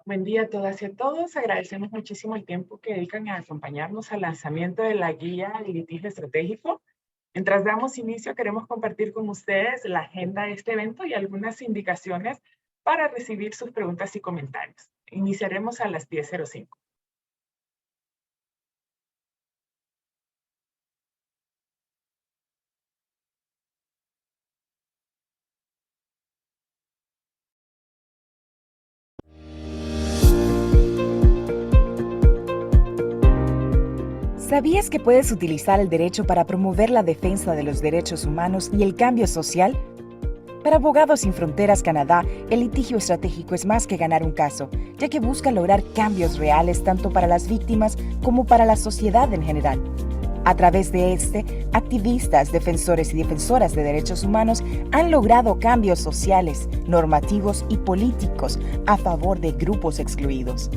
Buen día a todas y a todos. Agradecemos muchísimo el tiempo que dedican a acompañarnos al lanzamiento de la guía de litigio estratégico. Mientras damos inicio, queremos compartir con ustedes la agenda de este evento y algunas indicaciones para recibir sus preguntas y comentarios. Iniciaremos a las 10:05. ¿Sabías que puedes utilizar el derecho para promover la defensa de los derechos humanos y el cambio social? Para Abogados Sin Fronteras Canadá, el litigio estratégico es más que ganar un caso, ya que busca lograr cambios reales tanto para las víctimas como para la sociedad en general. A través de activistas, defensores y defensoras de derechos humanos han logrado cambios sociales, normativos y políticos a favor de grupos excluidos.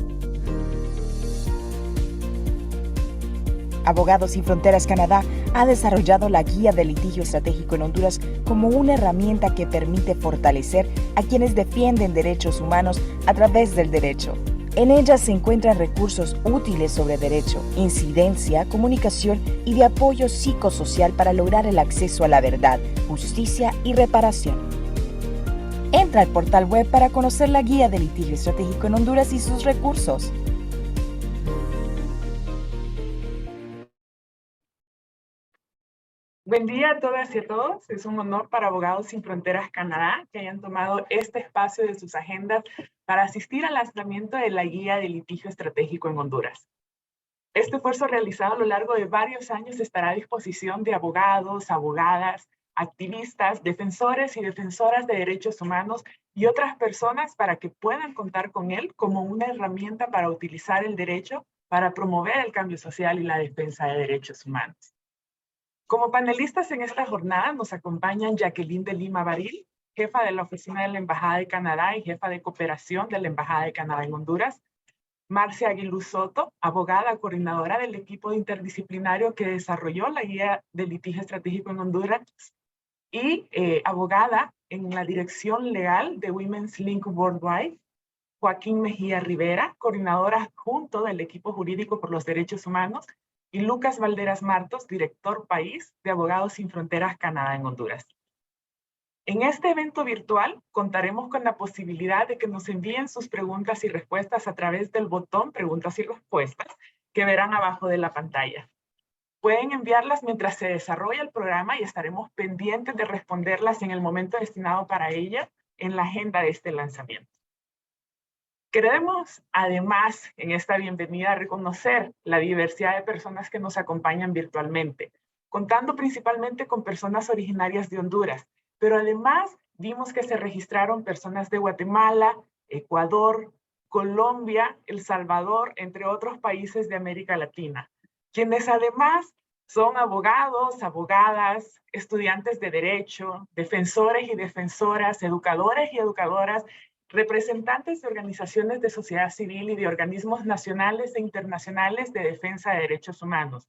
Abogados Sin Fronteras Canadá ha desarrollado la Guía de Litigio Estratégico en Honduras como una herramienta que permite fortalecer a quienes defienden derechos humanos a través del derecho. En ella se encuentran recursos útiles sobre derecho, incidencia, comunicación y de apoyo psicosocial para lograr el acceso a la verdad, justicia y reparación. Entra al portal web para conocer la Guía de Litigio Estratégico en Honduras y sus recursos. Buen día a todas y a todos. Es un honor para Abogados Sin Fronteras Canadá que hayan tomado este espacio de sus agendas para asistir al lanzamiento de la Guía de Litigio Estratégico en Honduras. Este esfuerzo realizado a lo largo de varios años estará a disposición de abogados, abogadas, activistas, defensores y defensoras de derechos humanos y otras personas para que puedan contar con él como una herramienta para utilizar el derecho para promover el cambio social y la defensa de derechos humanos. Como panelistas en esta jornada nos acompañan Jacqueline de Lima Baril, jefa de la Oficina de la Embajada de Canadá y jefa de cooperación de la Embajada de Canadá en Honduras; Marcia Aguiluz Soto, abogada coordinadora del equipo interdisciplinario que desarrolló la Guía de Litigio Estratégico en Honduras y abogada en la dirección legal de Women's Link Worldwide; Joaquín Mejía Rivera, coordinador adjunto del equipo jurídico por los derechos humanos; y Lucas Valderas Martos, director país de Abogados Sin Fronteras Canadá en Honduras. En este evento virtual contaremos con la posibilidad de que nos envíen sus preguntas y respuestas a través del botón Preguntas y Respuestas que verán abajo de la pantalla. Pueden enviarlas mientras se desarrolla el programa y estaremos pendientes de responderlas en el momento destinado para ella en la agenda de este lanzamiento. Queremos, además, en esta bienvenida, reconocer la diversidad de personas que nos acompañan virtualmente, contando principalmente con personas originarias de Honduras, pero además vimos que se registraron personas de Guatemala, Ecuador, Colombia, El Salvador, entre otros países de América Latina, quienes además son abogados, abogadas, estudiantes de derecho, defensores y defensoras, educadores y educadoras, representantes de organizaciones de sociedad civil y de organismos nacionales e internacionales de defensa de derechos humanos.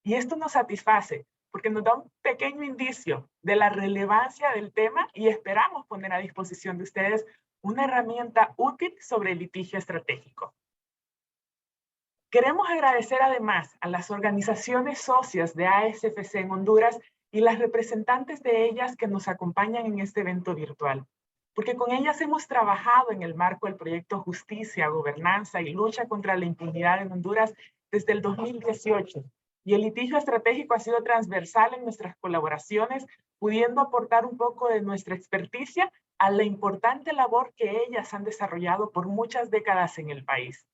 Y esto nos satisface porque nos da un pequeño indicio de la relevancia del tema y esperamos poner a disposición de ustedes una herramienta útil sobre el litigio estratégico. Queremos agradecer además a las organizaciones socias de ASFC en Honduras y las representantes de ellas que nos acompañan en este evento virtual, porque con ellas hemos trabajado en el marco del proyecto Justicia, Gobernanza y Lucha contra la Impunidad en Honduras desde el 2018. Y el litigio estratégico ha sido transversal en nuestras colaboraciones, pudiendo aportar un poco de nuestra experticia a la importante labor que ellas han desarrollado por muchas décadas en el país.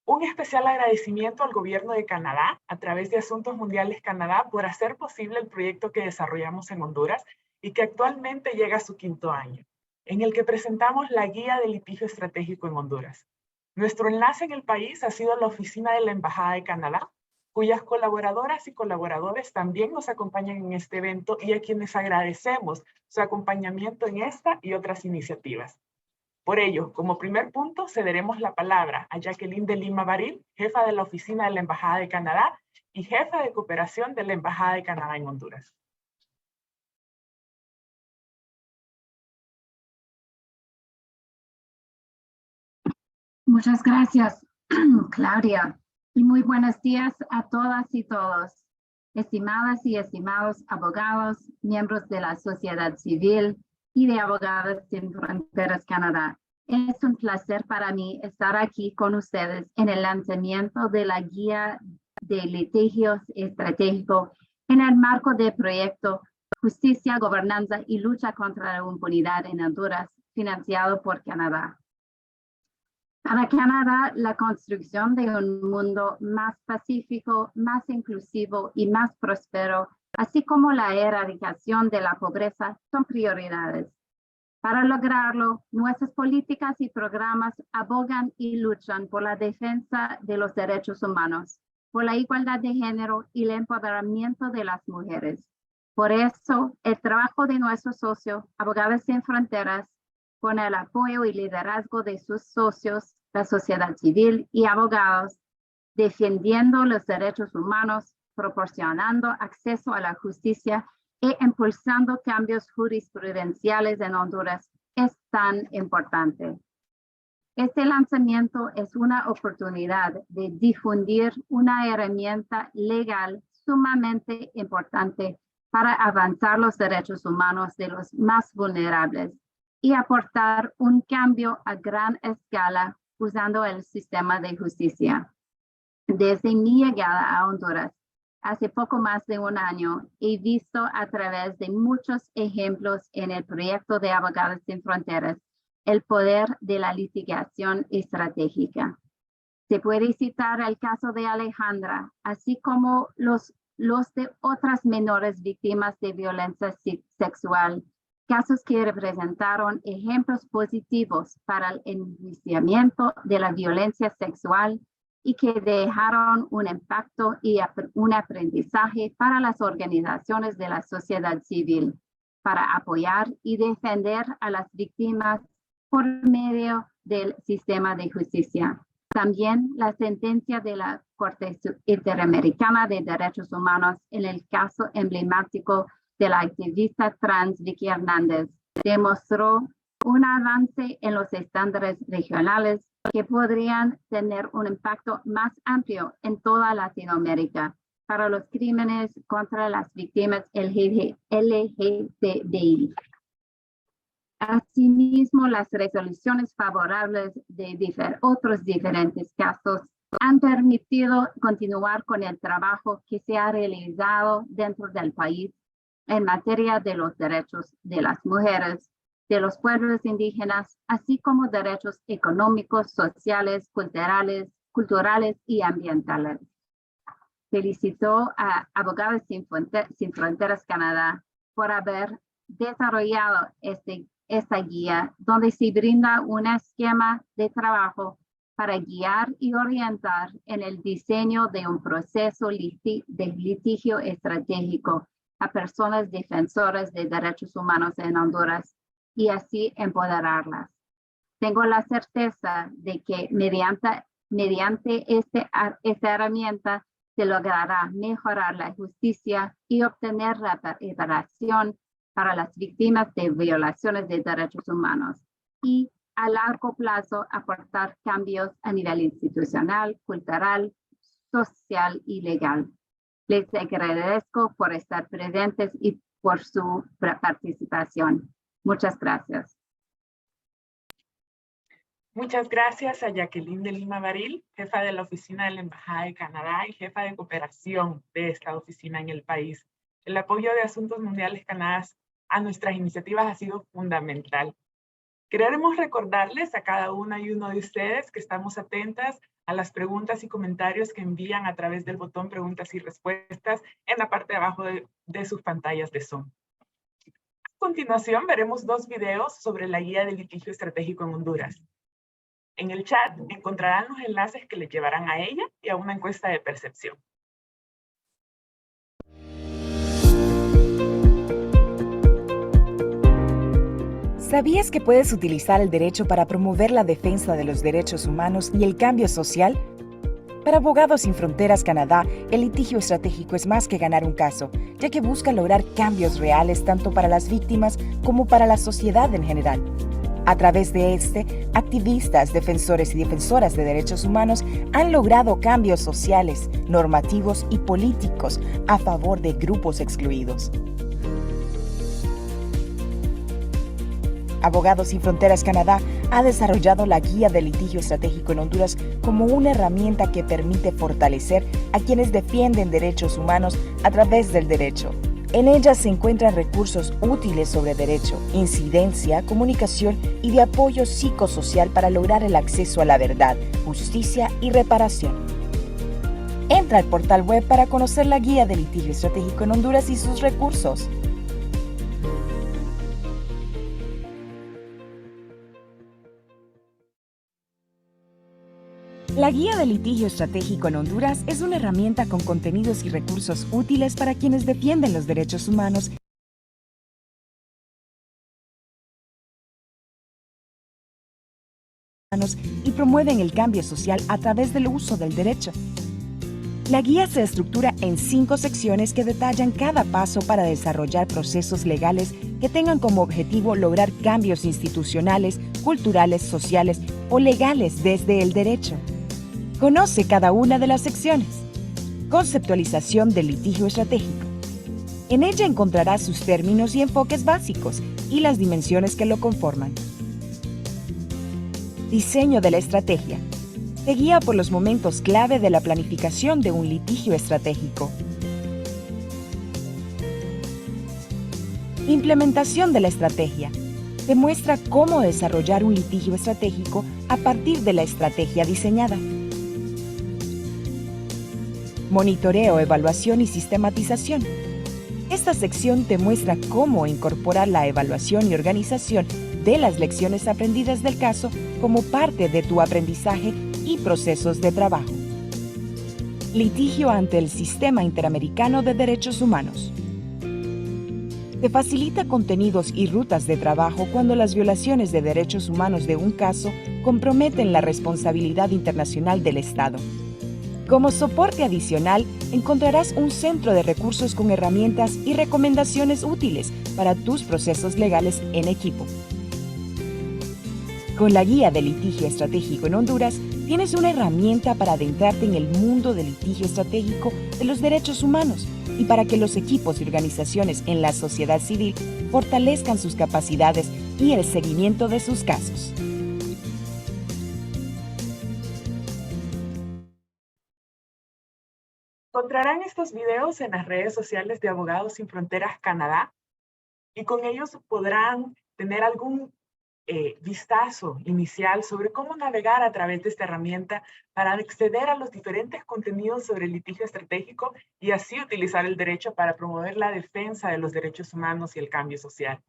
Un especial agradecimiento al Gobierno de Canadá, a través de Asuntos Mundiales Canadá, por hacer posible el proyecto que desarrollamos en Honduras y que actualmente llega a su 5º año, en el que presentamos la Guía de Litigio Estratégico en Honduras. Nuestro enlace en el país ha sido la Oficina de la Embajada de Canadá, cuyas colaboradoras y colaboradores también nos acompañan en este evento y a quienes agradecemos su acompañamiento en esta y otras iniciativas. Por ello, como primer punto, cederemos la palabra a Jacqueline de Lima Baril, jefa de la Oficina de la Embajada de Canadá y jefa de cooperación de la Embajada de Canadá en Honduras. Muchas gracias, Claudia, y muy buenos días a todas y todos. Estimadas y estimados abogados, miembros de la sociedad civil y de Abogados Sin Fronteras Canadá. Es un placer para mí estar aquí con ustedes en el lanzamiento de la Guía de Litigios Estratégico en el marco del proyecto Justicia, Gobernanza y Lucha contra la Impunidad en Honduras, financiado por Canadá. Para Canadá, la construcción de un mundo más pacífico, más inclusivo y más próspero, así como la erradicación de la pobreza, son prioridades. Para lograrlo, nuestras políticas y programas abogan y luchan por la defensa de los derechos humanos, por la igualdad de género y el empoderamiento de las mujeres. Por eso, el trabajo de nuestro socio, Abogados Sin Fronteras, con el apoyo y liderazgo de sus socios, la sociedad civil y abogados, defendiendo los derechos humanos, proporcionando acceso a la justicia e impulsando cambios jurisprudenciales en Honduras, es tan importante. Este lanzamiento es una oportunidad de difundir una herramienta legal sumamente importante para avanzar los derechos humanos de los más vulnerables y aportar un cambio a gran escala usando el sistema de justicia. Desde mi llegada a Honduras, hace poco más de un año, he visto a través de muchos ejemplos en el proyecto de Abogados Sin Fronteras el poder de la litigación estratégica. Se puede citar el caso de Alejandra, así como los de otras menores víctimas de violencia sexual, casos que representaron ejemplos positivos para el enjuiciamiento de la violencia sexual y que dejaron un impacto y un aprendizaje para las organizaciones de la sociedad civil, para apoyar y defender a las víctimas por medio del sistema de justicia. También la sentencia de la Corte Interamericana de Derechos Humanos en el caso emblemático de la activista trans Vicky Hernández demostró un avance en los estándares regionales que podrían tener un impacto más amplio en toda Latinoamérica para los crímenes contra las víctimas LGTBI. Asimismo, las resoluciones favorables de otros diferentes casos han permitido continuar con el trabajo que se ha realizado dentro del país en materia de los derechos de las mujeres, de los pueblos indígenas, así como derechos económicos, sociales, culturales y ambientales. Felicito a Abogados Sin Fronteras Canadá por haber desarrollado esta guía, donde se brinda un esquema de trabajo para guiar y orientar en el diseño de un proceso de litigio estratégico a personas defensoras de derechos humanos en Honduras y así empoderarlas. Tengo la certeza de que mediante esta herramienta se logrará mejorar la justicia y obtener reparación para las víctimas de violaciones de derechos humanos y a largo plazo aportar cambios a nivel institucional, cultural, social y legal. Les agradezco por estar presentes y por su participación. Muchas gracias. Muchas gracias a Jacqueline de Lima Baril, jefa de la oficina de la Embajada de Canadá y jefa de cooperación de esta oficina en el país. El apoyo de Asuntos Mundiales Canadá a nuestras iniciativas ha sido fundamental. Queremos recordarles a cada una y uno de ustedes que estamos atentas a las preguntas y comentarios que envían a través del botón preguntas y respuestas en la parte de abajo de sus pantallas de Zoom. A continuación veremos dos videos sobre la guía de litigio estratégico en Honduras. En el chat encontrarán los enlaces que les llevarán a ella y a una encuesta de percepción. ¿Sabías que puedes utilizar el derecho para promover la defensa de los derechos humanos y el cambio social? Para Abogados Sin Fronteras Canadá, el litigio estratégico es más que ganar un caso, ya que busca lograr cambios reales tanto para las víctimas como para la sociedad en general. A través de este, activistas, defensores y defensoras de derechos humanos han logrado cambios sociales, normativos y políticos a favor de grupos excluidos. Abogados Sin Fronteras Canadá ha desarrollado la Guía de Litigio Estratégico en Honduras como una herramienta que permite fortalecer a quienes defienden derechos humanos a través del derecho. En ella se encuentran recursos útiles sobre derecho, incidencia, comunicación y de apoyo psicosocial para lograr el acceso a la verdad, justicia y reparación. Entra al portal web para conocer la Guía de Litigio Estratégico en Honduras y sus recursos. La Guía de Litigio Estratégico en Honduras es una herramienta con contenidos y recursos útiles para quienes defienden los derechos humanos y promueven el cambio social a través del uso del derecho. La guía se estructura en 5 secciones que detallan cada paso para desarrollar procesos legales que tengan como objetivo lograr cambios institucionales, culturales, sociales o legales desde el derecho. Conoce cada una de las secciones. Conceptualización del litigio estratégico. En ella encontrarás sus términos y enfoques básicos y las dimensiones que lo conforman. Diseño de la estrategia. Te guía por los momentos clave de la planificación de un litigio estratégico. Implementación de la estrategia. Te muestra cómo desarrollar un litigio estratégico a partir de la estrategia diseñada. Monitoreo, evaluación y sistematización. Esta sección te muestra cómo incorporar la evaluación y organización de las lecciones aprendidas del caso como parte de tu aprendizaje y procesos de trabajo. Litigio ante el Sistema Interamericano de Derechos Humanos. Te facilita contenidos y rutas de trabajo cuando las violaciones de derechos humanos de un caso comprometen la responsabilidad internacional del Estado. Como soporte adicional, encontrarás un centro de recursos con herramientas y recomendaciones útiles para tus procesos legales en equipo. Con la Guía de Litigio Estratégico en Honduras, tienes una herramienta para adentrarte en el mundo del litigio estratégico de los derechos humanos y para que los equipos y organizaciones en la sociedad civil fortalezcan sus capacidades y el seguimiento de sus casos. Encontrarán estos videos en las redes sociales de Abogados Sin Fronteras Canadá y con ellos podrán tener algún vistazo inicial sobre cómo navegar a través de esta herramienta para acceder a los diferentes contenidos sobre el litigio estratégico y así utilizar el derecho para promover la defensa de los derechos humanos y el cambio social.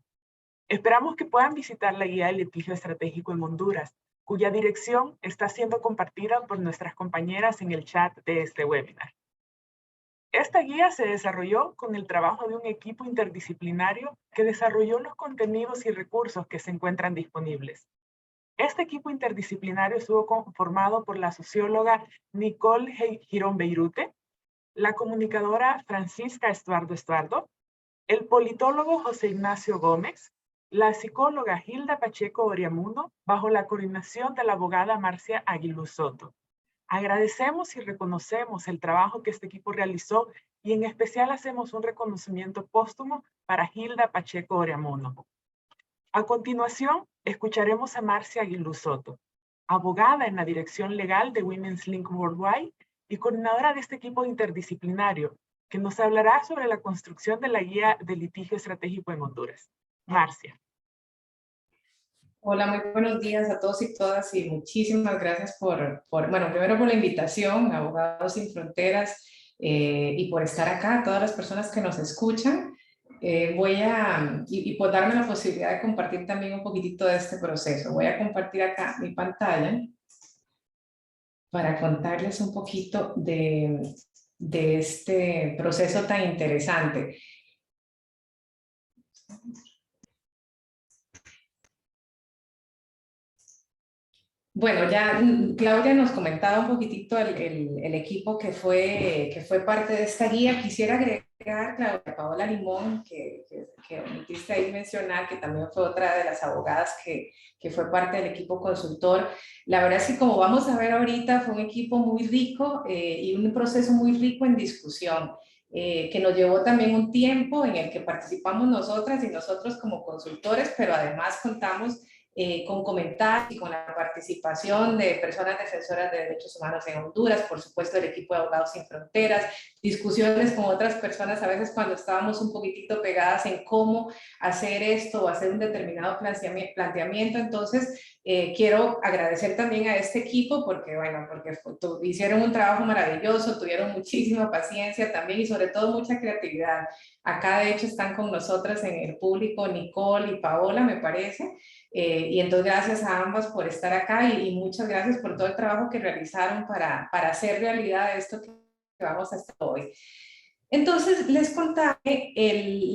Esperamos que puedan visitar la Guía de Litigio Estratégico en Honduras, cuya dirección está siendo compartida por nuestras compañeras en el chat de este webinar. Esta guía se desarrolló con el trabajo de un equipo interdisciplinario que desarrolló los contenidos y recursos que se encuentran disponibles. Este equipo interdisciplinario estuvo conformado por la socióloga Nicole Girón Beirute, la comunicadora Francisca Estuardo, el politólogo José Ignacio Gómez, la psicóloga Hilda Pacheco Oriamuno, bajo la coordinación de la abogada Marcia Aguilú Soto. Agradecemos y reconocemos el trabajo que este equipo realizó y en especial hacemos un reconocimiento póstumo para Hilda Pacheco Oriamuno. A continuación, escucharemos a Marcia Aguilú Soto, abogada en la dirección legal de Women's Link Worldwide y coordinadora de este equipo interdisciplinario, que nos hablará sobre la construcción de la Guía de Litigio Estratégico en Honduras. Marcia. Hola, muy buenos días a todos y todas y muchísimas gracias primero por la invitación, Abogados Sin Fronteras, y por estar acá, todas las personas que nos escuchan. Por darme la posibilidad de compartir también un poquitito de este proceso. Voy a compartir acá mi pantalla para contarles un poquito de este proceso tan interesante. Bueno, ya Claudia nos comentaba un poquitito el equipo que fue parte de esta guía. Quisiera agregar, Claudia Paola Limón, que omitiste ahí mencionar, que también fue otra de las abogadas que fue parte del equipo consultor. La verdad es que, como vamos a ver ahorita, fue un equipo muy rico y un proceso muy rico en discusión. Que nos llevó también un tiempo en el que participamos nosotras y nosotros como consultores, pero además contamos con comentarios y con la participación de personas defensoras de derechos humanos en Honduras, por supuesto el equipo de Abogados Sin Fronteras, discusiones con otras personas a veces cuando estábamos un poquitito pegadas en cómo hacer esto o hacer un determinado planteamiento. Entonces, quiero agradecer también a este equipo porque, bueno, porque hicieron un trabajo maravilloso, tuvieron muchísima paciencia también y sobre todo mucha creatividad. Acá de hecho están con nosotras en el público Nicole y Paola, me parece. Y entonces gracias a ambas por estar acá y muchas gracias por todo el trabajo que realizaron para hacer realidad esto que vamos a hacer hoy. Entonces les contaba que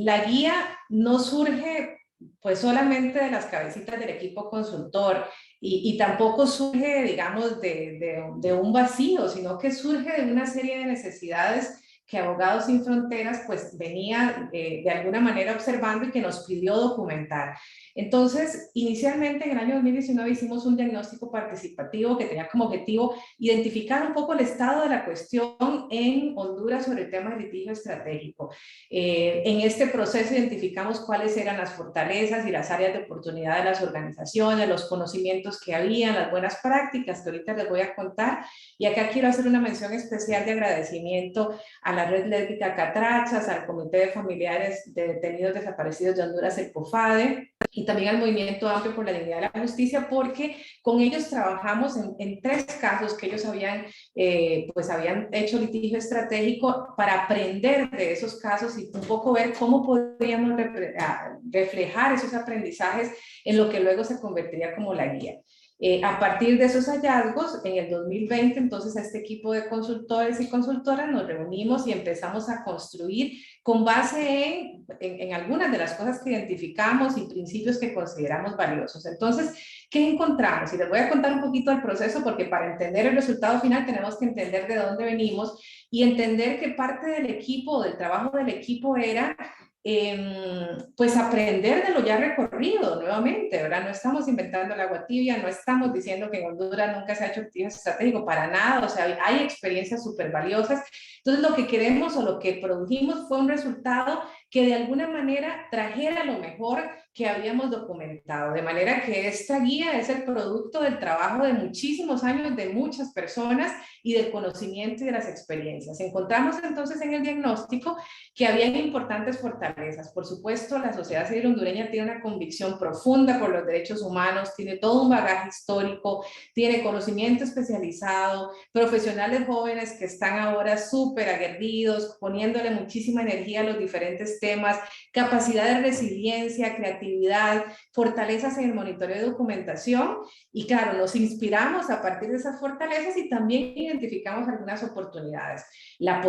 la guía no surge pues solamente de las cabecitas del equipo consultor y tampoco surge, digamos, de un vacío, sino que surge de una serie de necesidades que Abogados Sin Fronteras pues venía de alguna manera observando y que nos pidió documentar. Entonces, inicialmente en el año 2019 hicimos un diagnóstico participativo que tenía como objetivo identificar un poco el estado de la cuestión en Honduras sobre el tema de litigio estratégico. En este proceso identificamos cuáles eran las fortalezas y las áreas de oportunidad de las organizaciones, los conocimientos que había, las buenas prácticas que ahorita les voy a contar. Y acá quiero hacer una mención especial de agradecimiento a la Red Lésbica Catrachas, al Comité de Familiares de Detenidos Desaparecidos de Honduras, el COFADE, y también al Movimiento Amplio por la Dignidad de la Justicia, porque con ellos trabajamos en 3 casos que ellos habían hecho litigio estratégico para aprender de esos casos y un poco ver cómo podíamos reflejar esos aprendizajes en lo que luego se convertiría como la guía. A partir de esos hallazgos, en el 2020, entonces, a este equipo de consultores y consultoras nos reunimos y empezamos a construir con base en algunas de las cosas que identificamos y principios que consideramos valiosos. Entonces, ¿qué encontramos? Y les voy a contar un poquito el proceso porque para entender el resultado final tenemos que entender de dónde venimos y entender que parte del equipo, del trabajo del equipo era pues aprender de lo ya recorrido nuevamente, ¿verdad? No estamos inventando el agua tibia, no estamos diciendo que en Honduras nunca se ha hecho litigio estratégico, para nada, o sea, hay experiencias súper valiosas. Entonces, lo que queremos o lo que produjimos fue un resultado que de alguna manera trajera lo mejor que habíamos documentado, de manera que esta guía es el producto del trabajo de muchísimos años de muchas personas y del conocimiento y de las experiencias. Encontramos entonces en el diagnóstico que habían importantes fortalezas. Por supuesto, la sociedad civil hondureña tiene una convicción profunda por los derechos humanos, tiene todo un bagaje histórico, tiene conocimiento especializado, profesionales jóvenes que están ahora súper aguerridos, poniéndole muchísima energía a los diferentes temas, capacidad de resiliencia, creatividad, fortalezas en el monitoreo de documentación y claro, nos inspiramos a partir de esas fortalezas y también identificamos algunas oportunidades. La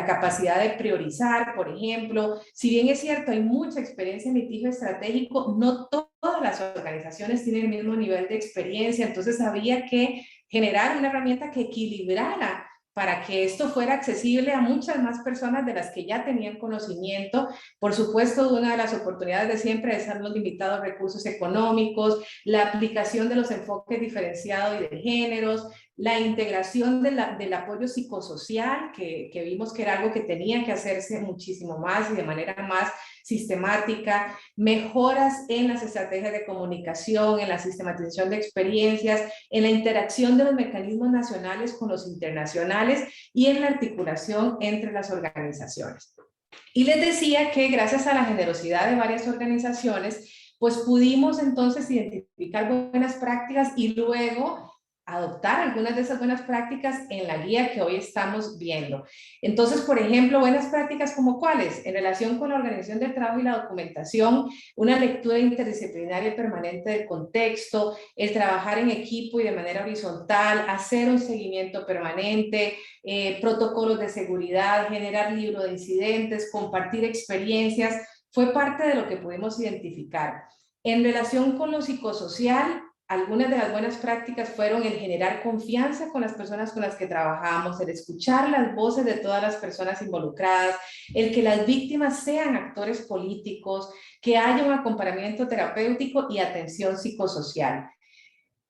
capacidad de priorizar, por ejemplo, si bien es cierto, hay mucha experiencia en litigio estratégico, no todas las organizaciones tienen el mismo nivel de experiencia, entonces había que generar una herramienta que equilibrara para que esto fuera accesible a muchas más personas de las que ya tenían conocimiento. Por supuesto, una de las oportunidades de siempre es los limitados recursos económicos, la aplicación de los enfoques diferenciados y de géneros, la integración del apoyo psicosocial, que vimos que era algo que tenía que hacerse muchísimo más y de manera más sistemática, mejoras en las estrategias de comunicación, en la sistematización de experiencias, en la interacción de los mecanismos nacionales con los internacionales y en la articulación entre las organizaciones. Y les decía que gracias a la generosidad de varias organizaciones, pues pudimos entonces identificar buenas prácticas y luego adoptar algunas de esas buenas prácticas en la guía que hoy estamos viendo. Entonces, por ejemplo, buenas prácticas como cuáles, en relación con la organización del trabajo y la documentación, una lectura interdisciplinaria y permanente del contexto, el trabajar en equipo y de manera horizontal, hacer un seguimiento permanente, protocolos de seguridad, generar libro de incidentes, compartir experiencias, fue parte de lo que pudimos identificar. En relación con lo psicosocial, algunas de las buenas prácticas fueron el generar confianza con las personas con las que trabajamos, el escuchar las voces de todas las personas involucradas, el que las víctimas sean actores políticos, que haya un acompañamiento terapéutico y atención psicosocial.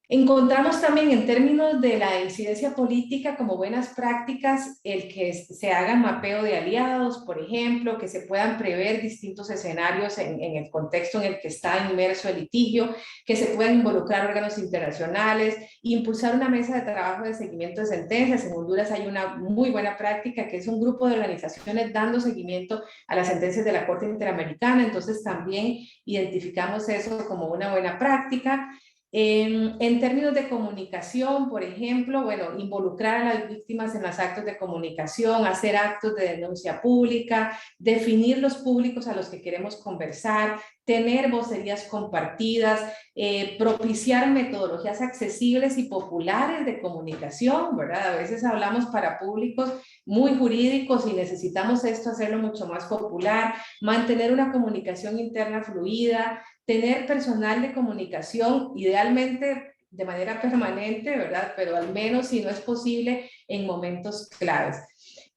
Encontramos también en términos de la incidencia política como buenas prácticas el que se haga mapeo de aliados, por ejemplo, que se puedan prever distintos escenarios en el contexto en el que está inmerso el litigio, que se puedan involucrar órganos internacionales, impulsar una mesa de trabajo de seguimiento de sentencias. En Honduras hay una muy buena práctica que es un grupo de organizaciones dando seguimiento a las sentencias de la Corte Interamericana, entonces también identificamos eso como una buena práctica. En términos de comunicación, por ejemplo, bueno, involucrar a las víctimas en los actos de comunicación, hacer actos de denuncia pública, definir los públicos a los que queremos conversar, tener vocerías compartidas, propiciar metodologías accesibles y populares de comunicación, ¿verdad? A veces hablamos para públicos muy jurídicos y necesitamos esto hacerlo mucho más popular, mantener una comunicación interna fluida, tener personal de comunicación, idealmente de manera permanente, ¿verdad? Pero al menos si no es posible en momentos claves.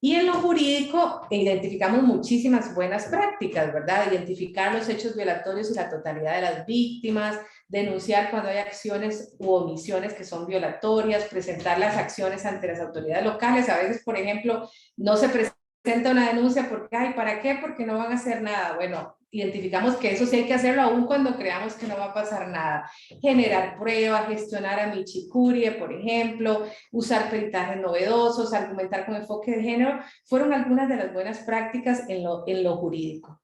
Y en lo jurídico identificamos muchísimas buenas prácticas, ¿verdad? Identificar los hechos violatorios y la totalidad de las víctimas, denunciar cuando hay acciones u omisiones que son violatorias, presentar las acciones ante las autoridades locales. A veces, por ejemplo, no se presenta una denuncia porque, ay, ¿para qué? Porque no van a hacer nada. Bueno, identificamos que eso sí hay que hacerlo aún cuando creamos que no va a pasar nada. Generar pruebas, gestionar a Michicurie, por ejemplo, usar peritajes novedosos, argumentar con enfoque de género, fueron algunas de las buenas prácticas en lo jurídico.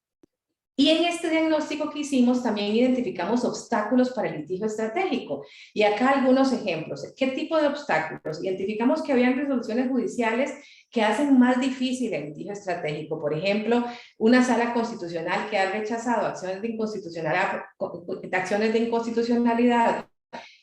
Y en este diagnóstico que hicimos también identificamos obstáculos para el litigio estratégico. Y acá algunos ejemplos. ¿Qué tipo de obstáculos? Identificamos que habían resoluciones judiciales que hacen más difícil el litigio estratégico. Por ejemplo, una sala constitucional que ha rechazado acciones de inconstitucionalidad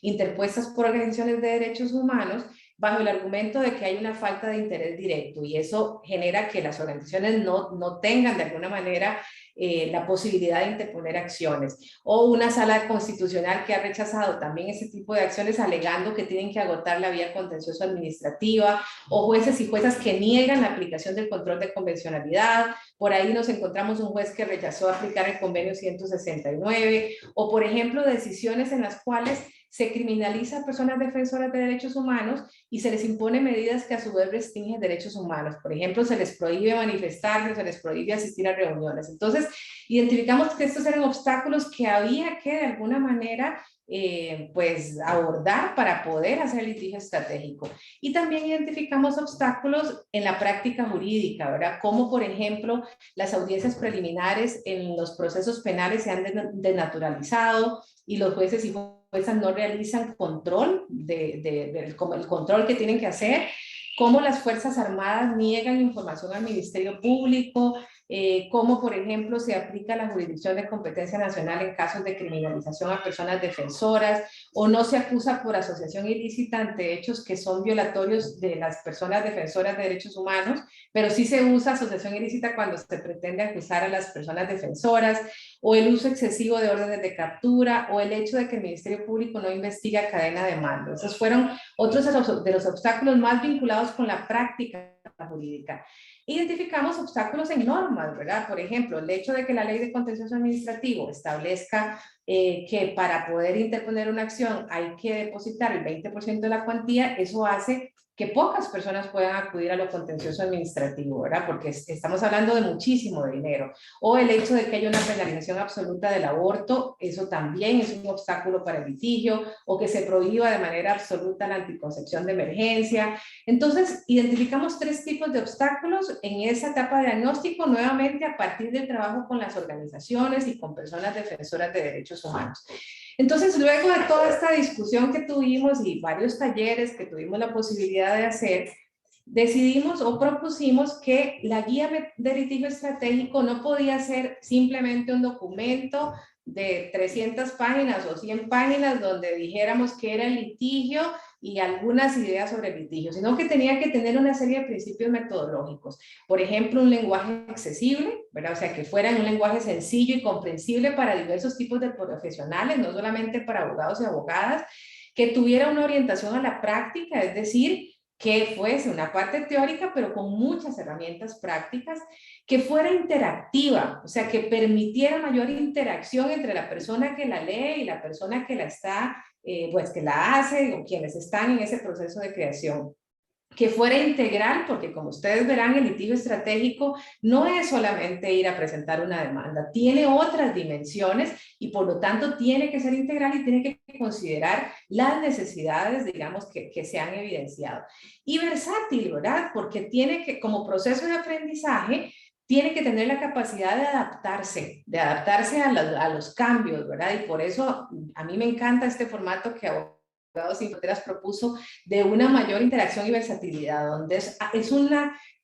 interpuestas por organizaciones de derechos humanos bajo el argumento de que hay una falta de interés directo, y eso genera que las organizaciones no tengan de alguna manera la posibilidad de interponer acciones. O una sala constitucional que ha rechazado también ese tipo de acciones alegando que tienen que agotar la vía contencioso administrativa, o jueces y juezas que niegan la aplicación del control de convencionalidad. Por ahí nos encontramos un juez que rechazó aplicar el convenio 169, o por ejemplo decisiones en las cuales se criminaliza a personas defensoras de derechos humanos y se les impone medidas que a su vez restringen derechos humanos. Por ejemplo, se les prohíbe manifestarse, se les prohíbe asistir a reuniones. Entonces, identificamos que estos eran obstáculos que había que de alguna manera pues abordar para poder hacer litigio estratégico. Y también identificamos obstáculos en la práctica jurídica, ¿verdad? Como por ejemplo las audiencias preliminares en los procesos penales se han denaturalizado y los jueces y juezas no realizan control el control que tienen que hacer, cómo las Fuerzas Armadas niegan información al Ministerio Público, cómo, por ejemplo, se aplica la jurisdicción de competencia nacional en casos de criminalización a personas defensoras, o no se acusa por asociación ilícita ante hechos que son violatorios de las personas defensoras de derechos humanos, pero sí se usa asociación ilícita cuando se pretende acusar a las personas defensoras, o el uso excesivo de órdenes de captura, o el hecho de que el Ministerio Público no investiga cadena de mando. Esos fueron otros de los obstáculos más vinculados con la práctica jurídica. Identificamos obstáculos en normas, ¿verdad? Por ejemplo, el hecho de que la ley de contencioso administrativo establezca que para poder interponer una acción hay que depositar el 20% de la cuantía, eso hace que pocas personas puedan acudir a lo contencioso administrativo, ¿verdad? Porque estamos hablando de muchísimo dinero. O el hecho de que haya una penalización absoluta del aborto, eso también es un obstáculo para el litigio, o que se prohíba de manera absoluta la anticoncepción de emergencia. Entonces, identificamos 3 tipos de obstáculos en esa etapa de diagnóstico, nuevamente a partir del trabajo con las organizaciones y con personas defensoras de derechos humanos. Entonces, luego de toda esta discusión que tuvimos y varios talleres que tuvimos la posibilidad de hacer, decidimos o propusimos que la guía de litigio estratégico no podía ser simplemente un documento de 300 páginas o 100 páginas donde dijéramos qué era el litigio y algunas ideas sobre el litigio, sino que tenía que tener una serie de principios metodológicos. Por ejemplo, un lenguaje accesible, ¿verdad? O sea, que fuera un lenguaje sencillo y comprensible para diversos tipos de profesionales, no solamente para abogados y abogadas, que tuviera una orientación a la práctica, es decir, que fuese una parte teórica, pero con muchas herramientas prácticas, que fuera interactiva, o sea, que permitiera mayor interacción entre la persona que la lee y la persona que la está, pues que la hace, o quienes están en ese proceso de creación. Que fuera integral, porque como ustedes verán, el litigio estratégico no es solamente ir a presentar una demanda, tiene otras dimensiones y por lo tanto tiene que ser integral y tiene que considerar las necesidades, digamos, que se han evidenciado. Y versátil, ¿verdad? Porque tiene que, como proceso de aprendizaje, tiene que tener la capacidad de adaptarse a los cambios, ¿verdad? Y por eso a mí me encanta este formato que Abogados Sin Fronteras propuso de una mayor interacción y versatilidad, donde es un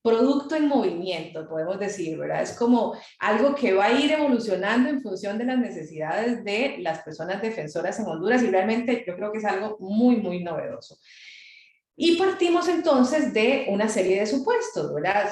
producto en movimiento, podemos decir, ¿verdad? Es como algo que va a ir evolucionando en función de las necesidades de las personas defensoras en Honduras y realmente yo creo que es algo muy, muy novedoso. Y partimos entonces de una serie de supuestos, ¿verdad?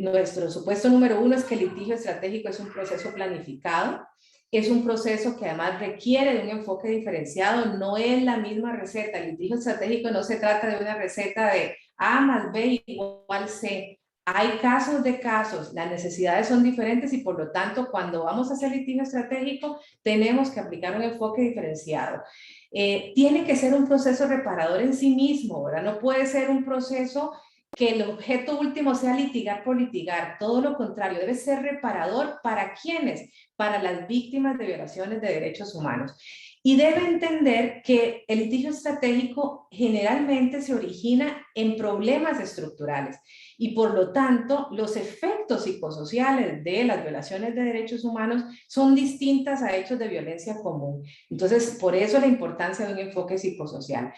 Nuestro supuesto número 1 es que el litigio estratégico es un proceso planificado, es un proceso que además requiere de un enfoque diferenciado, no es la misma receta. El litigio estratégico no se trata de una receta de A más B igual C. Hay casos de casos, las necesidades son diferentes y por lo tanto cuando vamos a hacer litigio estratégico tenemos que aplicar un enfoque diferenciado. Tiene que ser un proceso reparador en sí mismo, ¿verdad? No puede ser un proceso que el objeto último sea litigar por litigar, todo lo contrario, debe ser reparador para ¿quiénes? Para las víctimas de violaciones de derechos humanos. Y debe entender que el litigio estratégico generalmente se origina en problemas estructurales y por lo tanto los efectos psicosociales de las violaciones de derechos humanos son distintas a hechos de violencia común. Entonces, por eso la importancia de un enfoque psicosocial.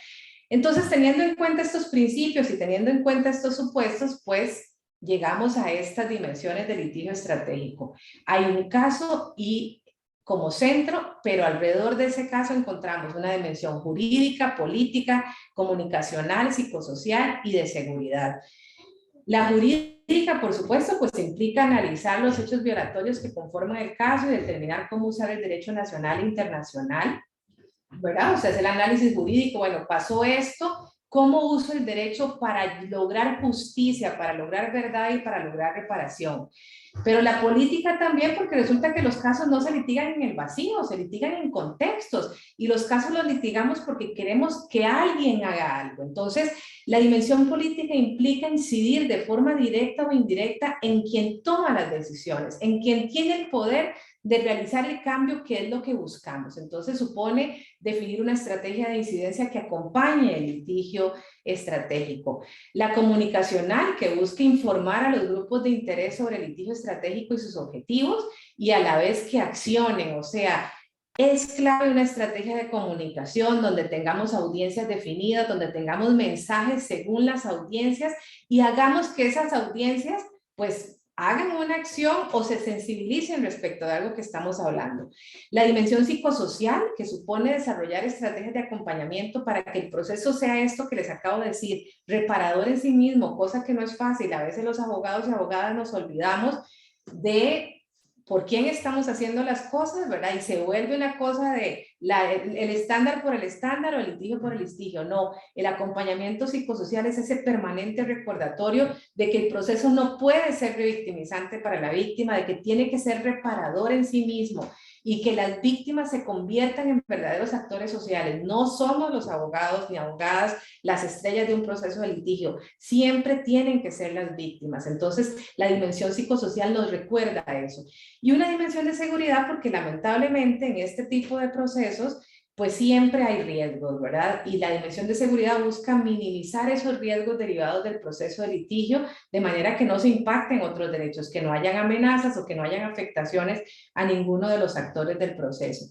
Entonces, teniendo en cuenta estos principios y teniendo en cuenta estos supuestos, pues llegamos a estas dimensiones del litigio estratégico. Hay un caso y como centro, pero alrededor de ese caso encontramos una dimensión jurídica, política, comunicacional, psicosocial y de seguridad. La jurídica, por supuesto, pues implica analizar los hechos violatorios que conforman el caso y determinar cómo usar el derecho nacional e internacional, ¿verdad? O sea, es el análisis jurídico, bueno, pasó esto, ¿cómo uso el derecho para lograr justicia, para lograr verdad y para lograr reparación? Pero la política también, porque resulta que los casos no se litigan en el vacío, se litigan en contextos, y los casos los litigamos porque queremos que alguien haga algo. Entonces, la dimensión política implica incidir de forma directa o indirecta en quien toma las decisiones, en quien tiene el poder de realizar el cambio que es lo que buscamos. Entonces supone definir una estrategia de incidencia que acompañe el litigio estratégico. La comunicacional, que busca informar a los grupos de interés sobre el litigio estratégico y sus objetivos y a la vez que accionen, o sea, es clave una estrategia de comunicación donde tengamos audiencias definidas, donde tengamos mensajes según las audiencias y hagamos que esas audiencias pues hagan una acción o se sensibilicen respecto de algo que estamos hablando. La dimensión psicosocial, que supone desarrollar estrategias de acompañamiento para que el proceso sea esto que les acabo de decir, reparador en sí mismo, cosa que no es fácil. A veces los abogados y abogadas nos olvidamos de por quién estamos haciendo las cosas, ¿verdad? Y se vuelve una cosa de el estándar por el estándar o el litigio por el litigio. No, el acompañamiento psicosocial es ese permanente recordatorio de que el proceso no puede ser revictimizante para la víctima, de que tiene que ser reparador en sí mismo y que las víctimas se conviertan en verdaderos actores sociales. No somos los abogados ni abogadas las estrellas de un proceso de litigio, siempre tienen que ser las víctimas. Entonces, la dimensión psicosocial nos recuerda a eso. Y una dimensión de seguridad, porque lamentablemente en este tipo de procesos, pues siempre hay riesgos, ¿verdad? Y la dimensión de seguridad busca minimizar esos riesgos derivados del proceso de litigio, de manera que no se impacten otros derechos, que no hayan amenazas o que no hayan afectaciones a ninguno de los actores del proceso.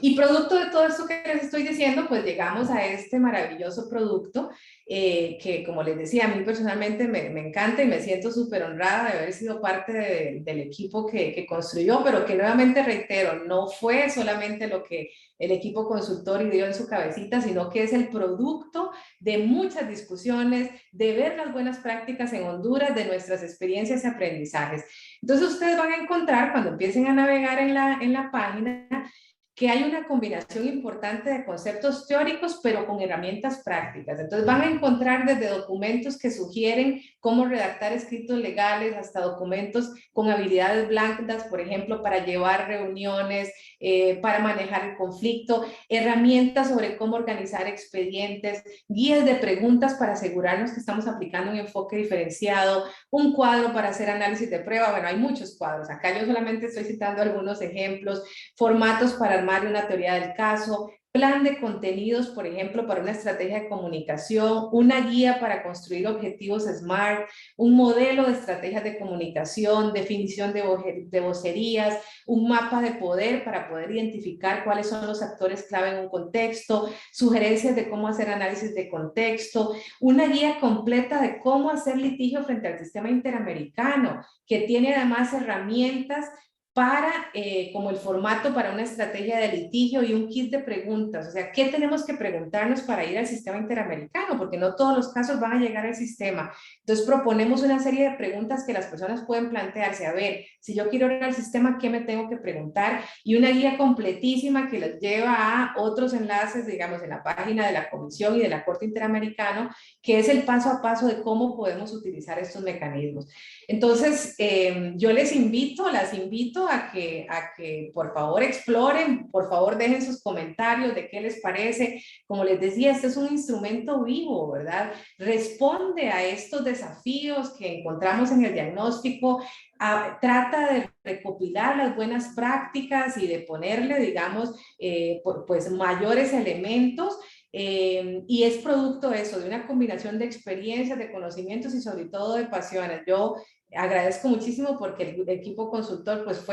Y producto de todo esto que les estoy diciendo, pues llegamos a este maravilloso producto que, como les decía, a mí personalmente me encanta y me siento súper honrada de haber sido parte del equipo que construyó, pero que nuevamente reitero, no fue solamente lo que el equipo consultor dio en su cabecita, sino que es el producto de muchas discusiones, de ver las buenas prácticas en Honduras, de nuestras experiencias y aprendizajes. Entonces ustedes van a encontrar cuando empiecen a navegar en la página que hay una combinación importante de conceptos teóricos, pero con herramientas prácticas. Entonces van a encontrar desde documentos que sugieren cómo redactar escritos legales hasta documentos con habilidades blandas, por ejemplo, para llevar reuniones, para manejar el conflicto, herramientas sobre cómo organizar expedientes, guías de preguntas para asegurarnos que estamos aplicando un enfoque diferenciado, un cuadro para hacer análisis de prueba. Bueno, hay muchos cuadros. Acá yo solamente estoy citando algunos ejemplos, formatos para armar una teoría del caso, plan de contenidos, por ejemplo, para una estrategia de comunicación, una guía para construir objetivos SMART, un modelo de estrategias de comunicación, definición de vocerías, un mapa de poder para poder identificar cuáles son los actores clave en un contexto, sugerencias de cómo hacer análisis de contexto, una guía completa de cómo hacer litigio frente al sistema interamericano, que tiene además herramientas para, como el formato para una estrategia de litigio y un kit de preguntas. O sea, ¿qué tenemos que preguntarnos para ir al sistema interamericano? Porque no todos los casos van a llegar al sistema. Entonces proponemos una serie de preguntas que las personas pueden plantearse. A ver, si yo quiero ir al sistema, ¿qué me tengo que preguntar? Y una guía completísima que les lleva a otros enlaces, digamos, en la página de la Comisión y de la Corte Interamericana, que es el paso a paso de cómo podemos utilizar estos mecanismos. Entonces, yo las invito a que por favor exploren, por favor dejen sus comentarios de qué les parece. Como les decía, este es un instrumento vivo, ¿verdad? Responde a estos desafíos que encontramos en el diagnóstico, trata de recopilar las buenas prácticas y de ponerle, digamos, pues mayores elementos. Y es producto de eso, de una combinación de experiencias, de conocimientos y sobre todo de pasiones. Yo agradezco muchísimo porque el equipo consultor pues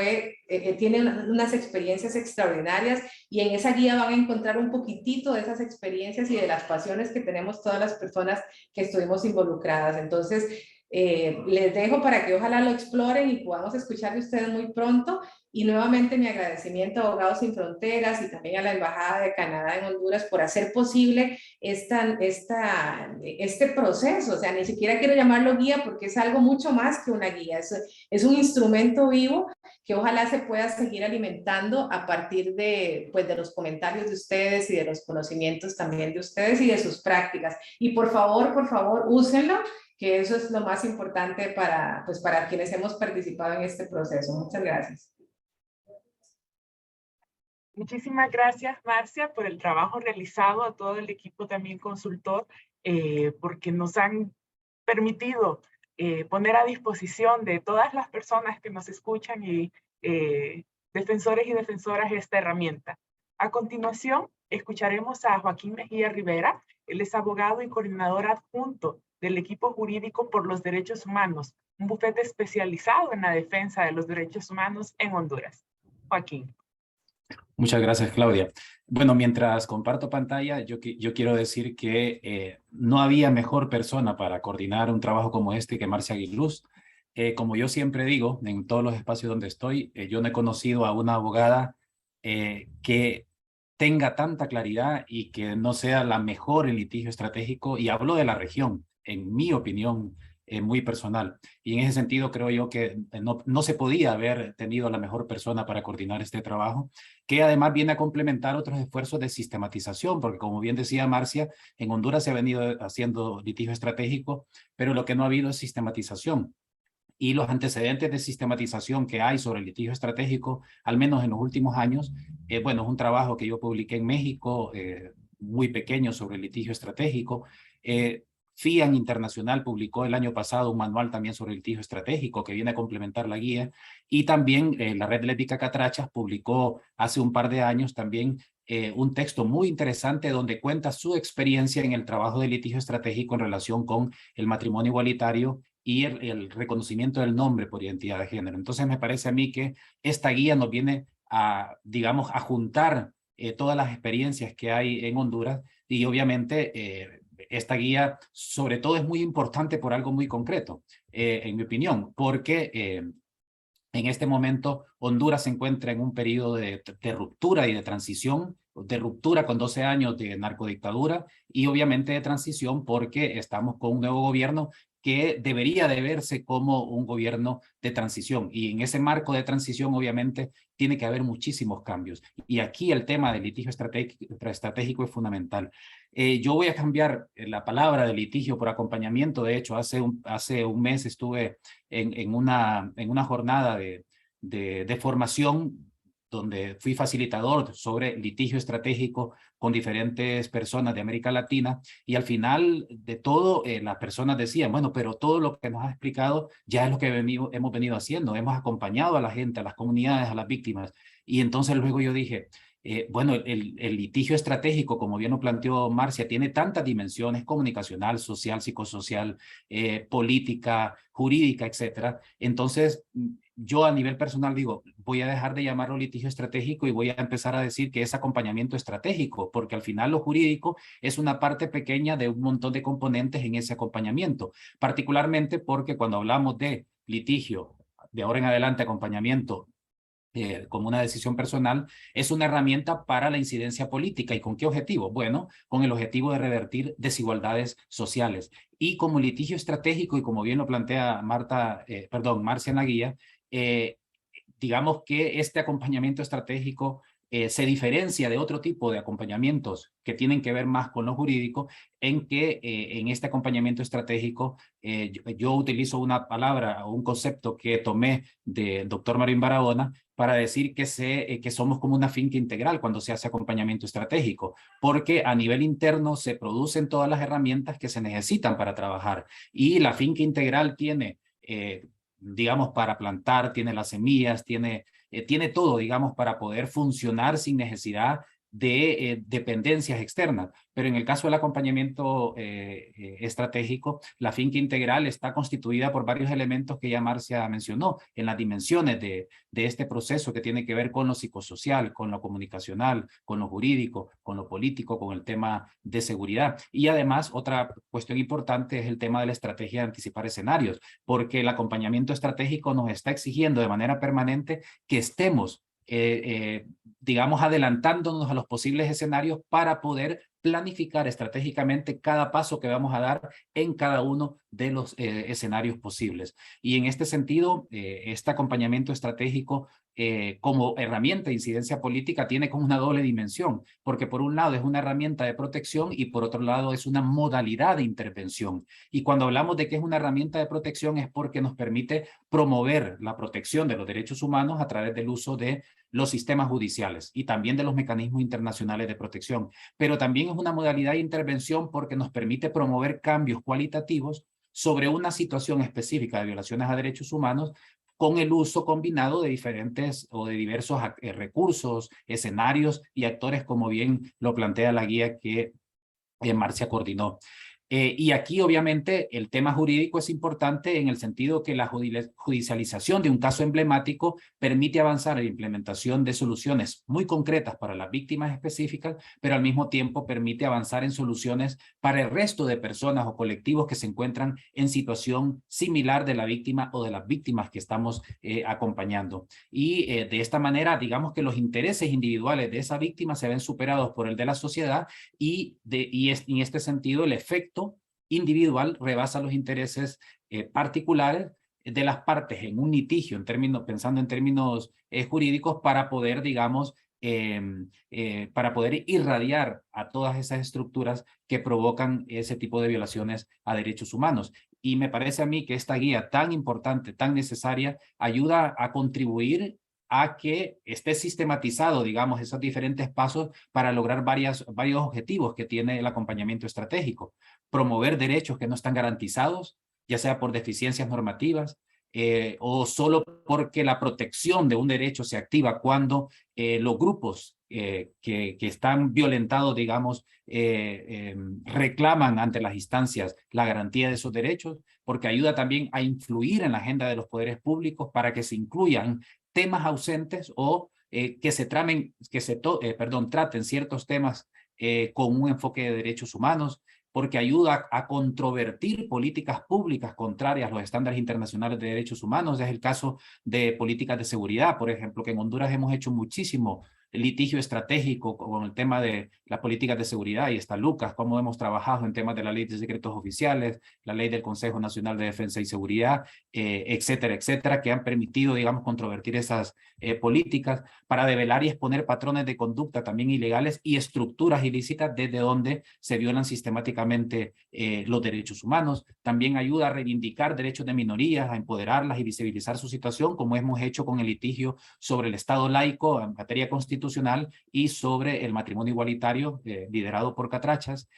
tiene unas experiencias extraordinarias y en esa guía van a encontrar un poquitito de esas experiencias y de las pasiones que tenemos todas las personas que estuvimos involucradas. Entonces, les dejo para que ojalá lo exploren y podamos escuchar de ustedes muy pronto. Y nuevamente mi agradecimiento a Abogados Sin Fronteras y también a la Embajada de Canadá en Honduras por hacer posible este proceso. O sea, ni siquiera quiero llamarlo guía porque es algo mucho más que una guía. Es un instrumento vivo que ojalá se pueda seguir alimentando a partir pues, de los comentarios de ustedes y de los conocimientos también de ustedes y de sus prácticas. Y por favor, úsenlo, que eso es lo más importante pues, para quienes hemos participado en este proceso. Muchas gracias. Muchísimas gracias, Marcia, por el trabajo realizado, a todo el equipo también consultor, porque nos han permitido poner a disposición de todas las personas que nos escuchan y defensores y defensoras esta herramienta. A continuación, escucharemos a Joaquín Mejía Rivera. Él es abogado y coordinador adjunto del equipo jurídico por los derechos humanos, un bufete especializado en la defensa de los derechos humanos en Honduras. Joaquín. Muchas gracias, Claudia. Bueno, mientras comparto pantalla, yo quiero decir que no había mejor persona para coordinar un trabajo como este que Marcia Aguiluz. Como yo siempre digo, en todos los espacios donde estoy, yo no he conocido a una abogada que tenga tanta claridad y que no sea la mejor en litigio estratégico, y hablo de la región, en mi opinión muy personal. Y en ese sentido creo yo que no se podía haber tenido la mejor persona para coordinar este trabajo, que además viene a complementar otros esfuerzos de sistematización, porque como bien decía Marcia, en Honduras se ha venido haciendo litigio estratégico, pero lo que no ha habido es sistematización. Y los antecedentes de sistematización que hay sobre el litigio estratégico, al menos en los últimos años, bueno, es un trabajo que yo publiqué en México, muy pequeño, sobre el litigio estratégico. FIAN Internacional publicó el año pasado un manual también sobre el litigio estratégico que viene a complementar la guía, y también la Red Lésbica Catrachas publicó hace un par de años también un texto muy interesante donde cuenta su experiencia en el trabajo de litigio estratégico en relación con el matrimonio igualitario y el reconocimiento del nombre por identidad de género. Entonces me parece a mí que esta guía nos viene a, digamos, a juntar todas las experiencias que hay en Honduras y obviamente esta guía sobre todo es muy importante por algo muy concreto, en mi opinión, porque en este momento Honduras se encuentra en un periodo de ruptura y de transición, de ruptura con 12 años de narcodictadura y obviamente de transición porque estamos con un nuevo gobierno que debería de verse como un gobierno de transición. Y en ese marco de transición, obviamente, tiene que haber muchísimos cambios. Y aquí el tema del litigio estratégico es fundamental. Yo voy a cambiar la palabra de litigio por acompañamiento. De hecho, hace un mes estuve en una jornada de formación donde fui facilitador sobre litigio estratégico con diferentes personas de América Latina y al final de todo las personas decían, bueno, pero todo lo que nos has explicado ya es lo que hemos venido haciendo, hemos acompañado a la gente, a las comunidades, a las víctimas. Y entonces luego yo dije, bueno, el litigio estratégico, como bien lo planteó Marcia, tiene tantas dimensiones: comunicacional, social, psicosocial, política, jurídica, etcétera. Entonces, yo a nivel personal digo, voy a dejar de llamarlo litigio estratégico y voy a empezar a decir que es acompañamiento estratégico, porque al final lo jurídico es una parte pequeña de un montón de componentes en ese acompañamiento, particularmente porque cuando hablamos de litigio, de ahora en adelante acompañamiento, como una decisión personal, es una herramienta para la incidencia política. ¿Y con qué objetivo? Bueno, con el objetivo de revertir desigualdades sociales. Y como litigio estratégico, y como bien lo plantea Marcia en la guía, digamos que este acompañamiento estratégico se diferencia de otro tipo de acompañamientos que tienen que ver más con lo jurídico, en que en este acompañamiento estratégico yo utilizo una palabra o un concepto que tomé del doctor Marín Barahona para decir que somos como una finca integral cuando se hace acompañamiento estratégico, porque a nivel interno se producen todas las herramientas que se necesitan para trabajar y la finca integral tiene digamos, para plantar, tiene las semillas, tiene todo, digamos, para poder funcionar sin necesidad de dependencias externas. Pero en el caso del acompañamiento estratégico, la finca integral está constituida por varios elementos que ya Marcia mencionó en las dimensiones de este proceso que tiene que ver con lo psicosocial, con lo comunicacional, con lo jurídico, con lo político, con el tema de seguridad. Y además, otra cuestión importante es el tema de la estrategia de anticipar escenarios, porque el acompañamiento estratégico nos está exigiendo de manera permanente que estemos digamos, adelantándonos a los posibles escenarios para poder planificar estratégicamente cada paso que vamos a dar en cada uno de los escenarios posibles. Y en este sentido, este acompañamiento estratégico como herramienta de incidencia política tiene como una doble dimensión, porque por un lado es una herramienta de protección y por otro lado es una modalidad de intervención. Y cuando hablamos de que es una herramienta de protección es porque nos permite promover la protección de los derechos humanos a través del uso de los sistemas judiciales y también de los mecanismos internacionales de protección. Pero también es una modalidad de intervención porque nos permite promover cambios cualitativos sobre una situación específica de violaciones a derechos humanos con el uso combinado de diferentes o de diversos recursos, escenarios y actores, como bien lo plantea la guía que Marcia coordinó. Y aquí, obviamente, el tema jurídico es importante en el sentido que la judicialización de un caso emblemático permite avanzar en la implementación de soluciones muy concretas para las víctimas específicas, pero al mismo tiempo permite avanzar en soluciones para el resto de personas o colectivos que se encuentran en situación similar de la víctima o de las víctimas que estamos acompañando. Y de esta manera, digamos que los intereses individuales de esa víctima se ven superados por el de la sociedad y en este sentido el efecto individual rebasa los intereses particulares de las partes en un litigio, pensando en términos jurídicos, para poder, digamos, para poder irradiar a todas esas estructuras que provocan ese tipo de violaciones a derechos humanos. Y me parece a mí que esta guía tan importante, tan necesaria, ayuda a contribuir a que esté sistematizado, digamos, esos diferentes pasos para lograr varios objetivos que tiene el acompañamiento estratégico. Promover derechos que no están garantizados, ya sea por deficiencias normativas o solo porque la protección de un derecho se activa cuando los grupos que están violentados, digamos, reclaman ante las instancias la garantía de esos derechos, porque ayuda también a influir en la agenda de los poderes públicos para que se incluyan temas ausentes o traten ciertos temas con un enfoque de derechos humanos, porque ayuda a controvertir políticas públicas contrarias a los estándares internacionales de derechos humanos. Es el caso de políticas de seguridad, por ejemplo, que en Honduras hemos hecho muchísimo litigio estratégico con el tema de las políticas de seguridad, y está Lucas, cómo hemos trabajado en temas de la ley de secretos oficiales, la ley del Consejo Nacional de Defensa y Seguridad, etcétera, etcétera, que han permitido, digamos, controvertir esas políticas para develar y exponer patrones de conducta también ilegales y estructuras ilícitas desde donde se violan sistemáticamente los derechos humanos. También ayuda a reivindicar derechos de minorías, a empoderarlas y visibilizar su situación, como hemos hecho con el litigio sobre el Estado laico en materia constitucional y sobre el matrimonio igualitario liderado por Catrachas.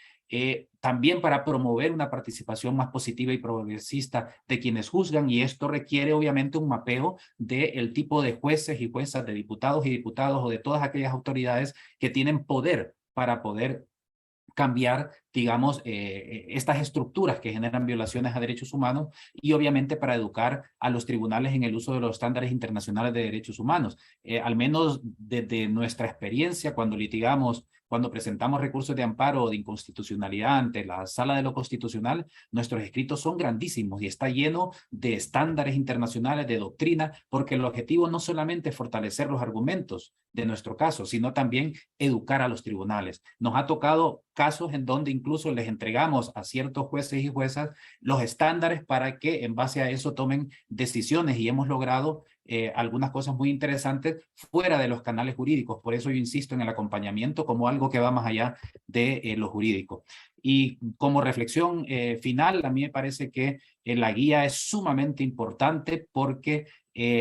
También para promover una participación más positiva y progresista de quienes juzgan, y esto requiere obviamente un mapeo del tipo de jueces y juezas, de diputados y diputados o de todas aquellas autoridades que tienen poder para poder cambiar, digamos, estas estructuras que generan violaciones a derechos humanos, y obviamente para educar a los tribunales en el uso de los estándares internacionales de derechos humanos. Al menos desde nuestra experiencia, cuando presentamos recursos de amparo o de inconstitucionalidad ante la Sala de lo Constitucional, nuestros escritos son grandísimos y está lleno de estándares internacionales, de doctrina, porque el objetivo no solamente es fortalecer los argumentos de nuestro caso, sino también educar a los tribunales. Nos ha tocado casos en donde incluso les entregamos a ciertos jueces y juezas los estándares para que en base a eso tomen decisiones, y hemos logrado algunas cosas muy interesantes fuera de los canales jurídicos. Por eso yo insisto en el acompañamiento como algo que va más allá de lo jurídico. Y como reflexión final, a mí me parece que la guía es sumamente importante porque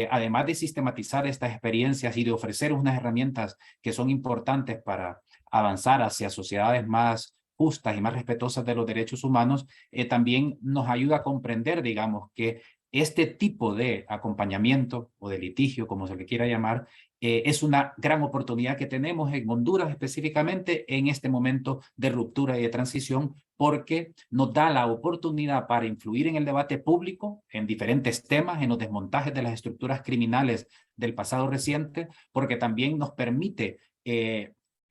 además de sistematizar estas experiencias y de ofrecer unas herramientas que son importantes para avanzar hacia sociedades más justas y más respetuosas de los derechos humanos, también nos ayuda a comprender, digamos, que este tipo de acompañamiento o de litigio, como se le quiera llamar, es una gran oportunidad que tenemos en Honduras específicamente en este momento de ruptura y de transición, porque nos da la oportunidad para influir en el debate público en diferentes temas, en los desmontajes de las estructuras criminales del pasado reciente, porque también nos permite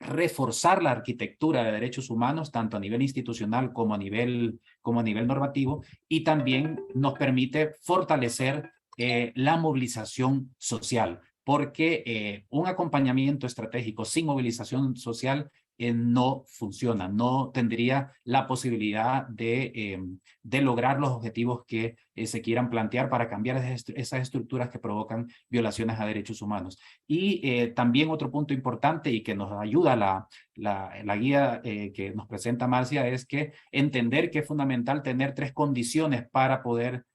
reforzar la arquitectura de derechos humanos, tanto a nivel institucional como a nivel normativo, y también nos permite fortalecer la movilización social, porque un acompañamiento estratégico sin movilización social no funciona, no tendría la posibilidad de lograr los objetivos que se quieran plantear para cambiar esas estructuras que provocan violaciones a derechos humanos. Y también otro punto importante y que nos ayuda la guía que nos presenta Marcia es que entender que es fundamental tener 3 condiciones para poder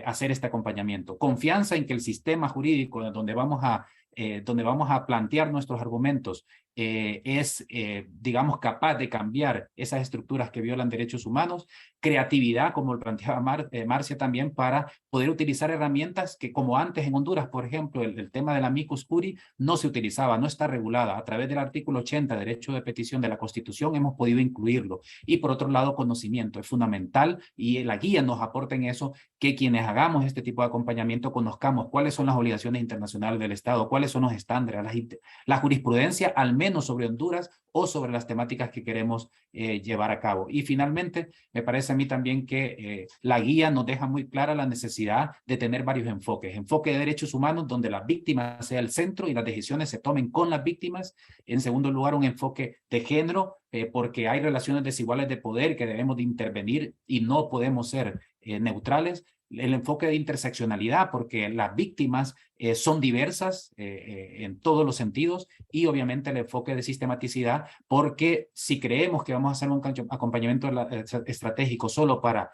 hacer este acompañamiento. Confianza en que el sistema jurídico donde vamos a plantear nuestros argumentos es, digamos, capaz de cambiar esas estructuras que violan derechos humanos. Creatividad, como lo planteaba Marcia también, para poder utilizar herramientas que, como antes en Honduras, por ejemplo, el tema de la amicus curiae no se utilizaba, no está regulada. A través del artículo 80, derecho de petición de la Constitución, hemos podido incluirlo. Y por otro lado, conocimiento. Es fundamental, y la guía nos aporta en eso, que quienes hagamos este tipo de acompañamiento conozcamos cuáles son las obligaciones internacionales del Estado, cuáles son los estándares, la jurisprudencia, al menos sobre Honduras o sobre las temáticas que queremos llevar a cabo. Y finalmente, me parece a mí también que la guía nos deja muy clara la necesidad de tener varios enfoques. Enfoque de derechos humanos, donde la víctima sea el centro y las decisiones se tomen con las víctimas. En segundo lugar, un enfoque de género, porque hay relaciones desiguales de poder que debemos de intervenir y no podemos ser neutrales. El enfoque de interseccionalidad, porque las víctimas son diversas en todos los sentidos, y obviamente el enfoque de sistematicidad, porque si creemos que vamos a hacer un acompañamiento estratégico solo para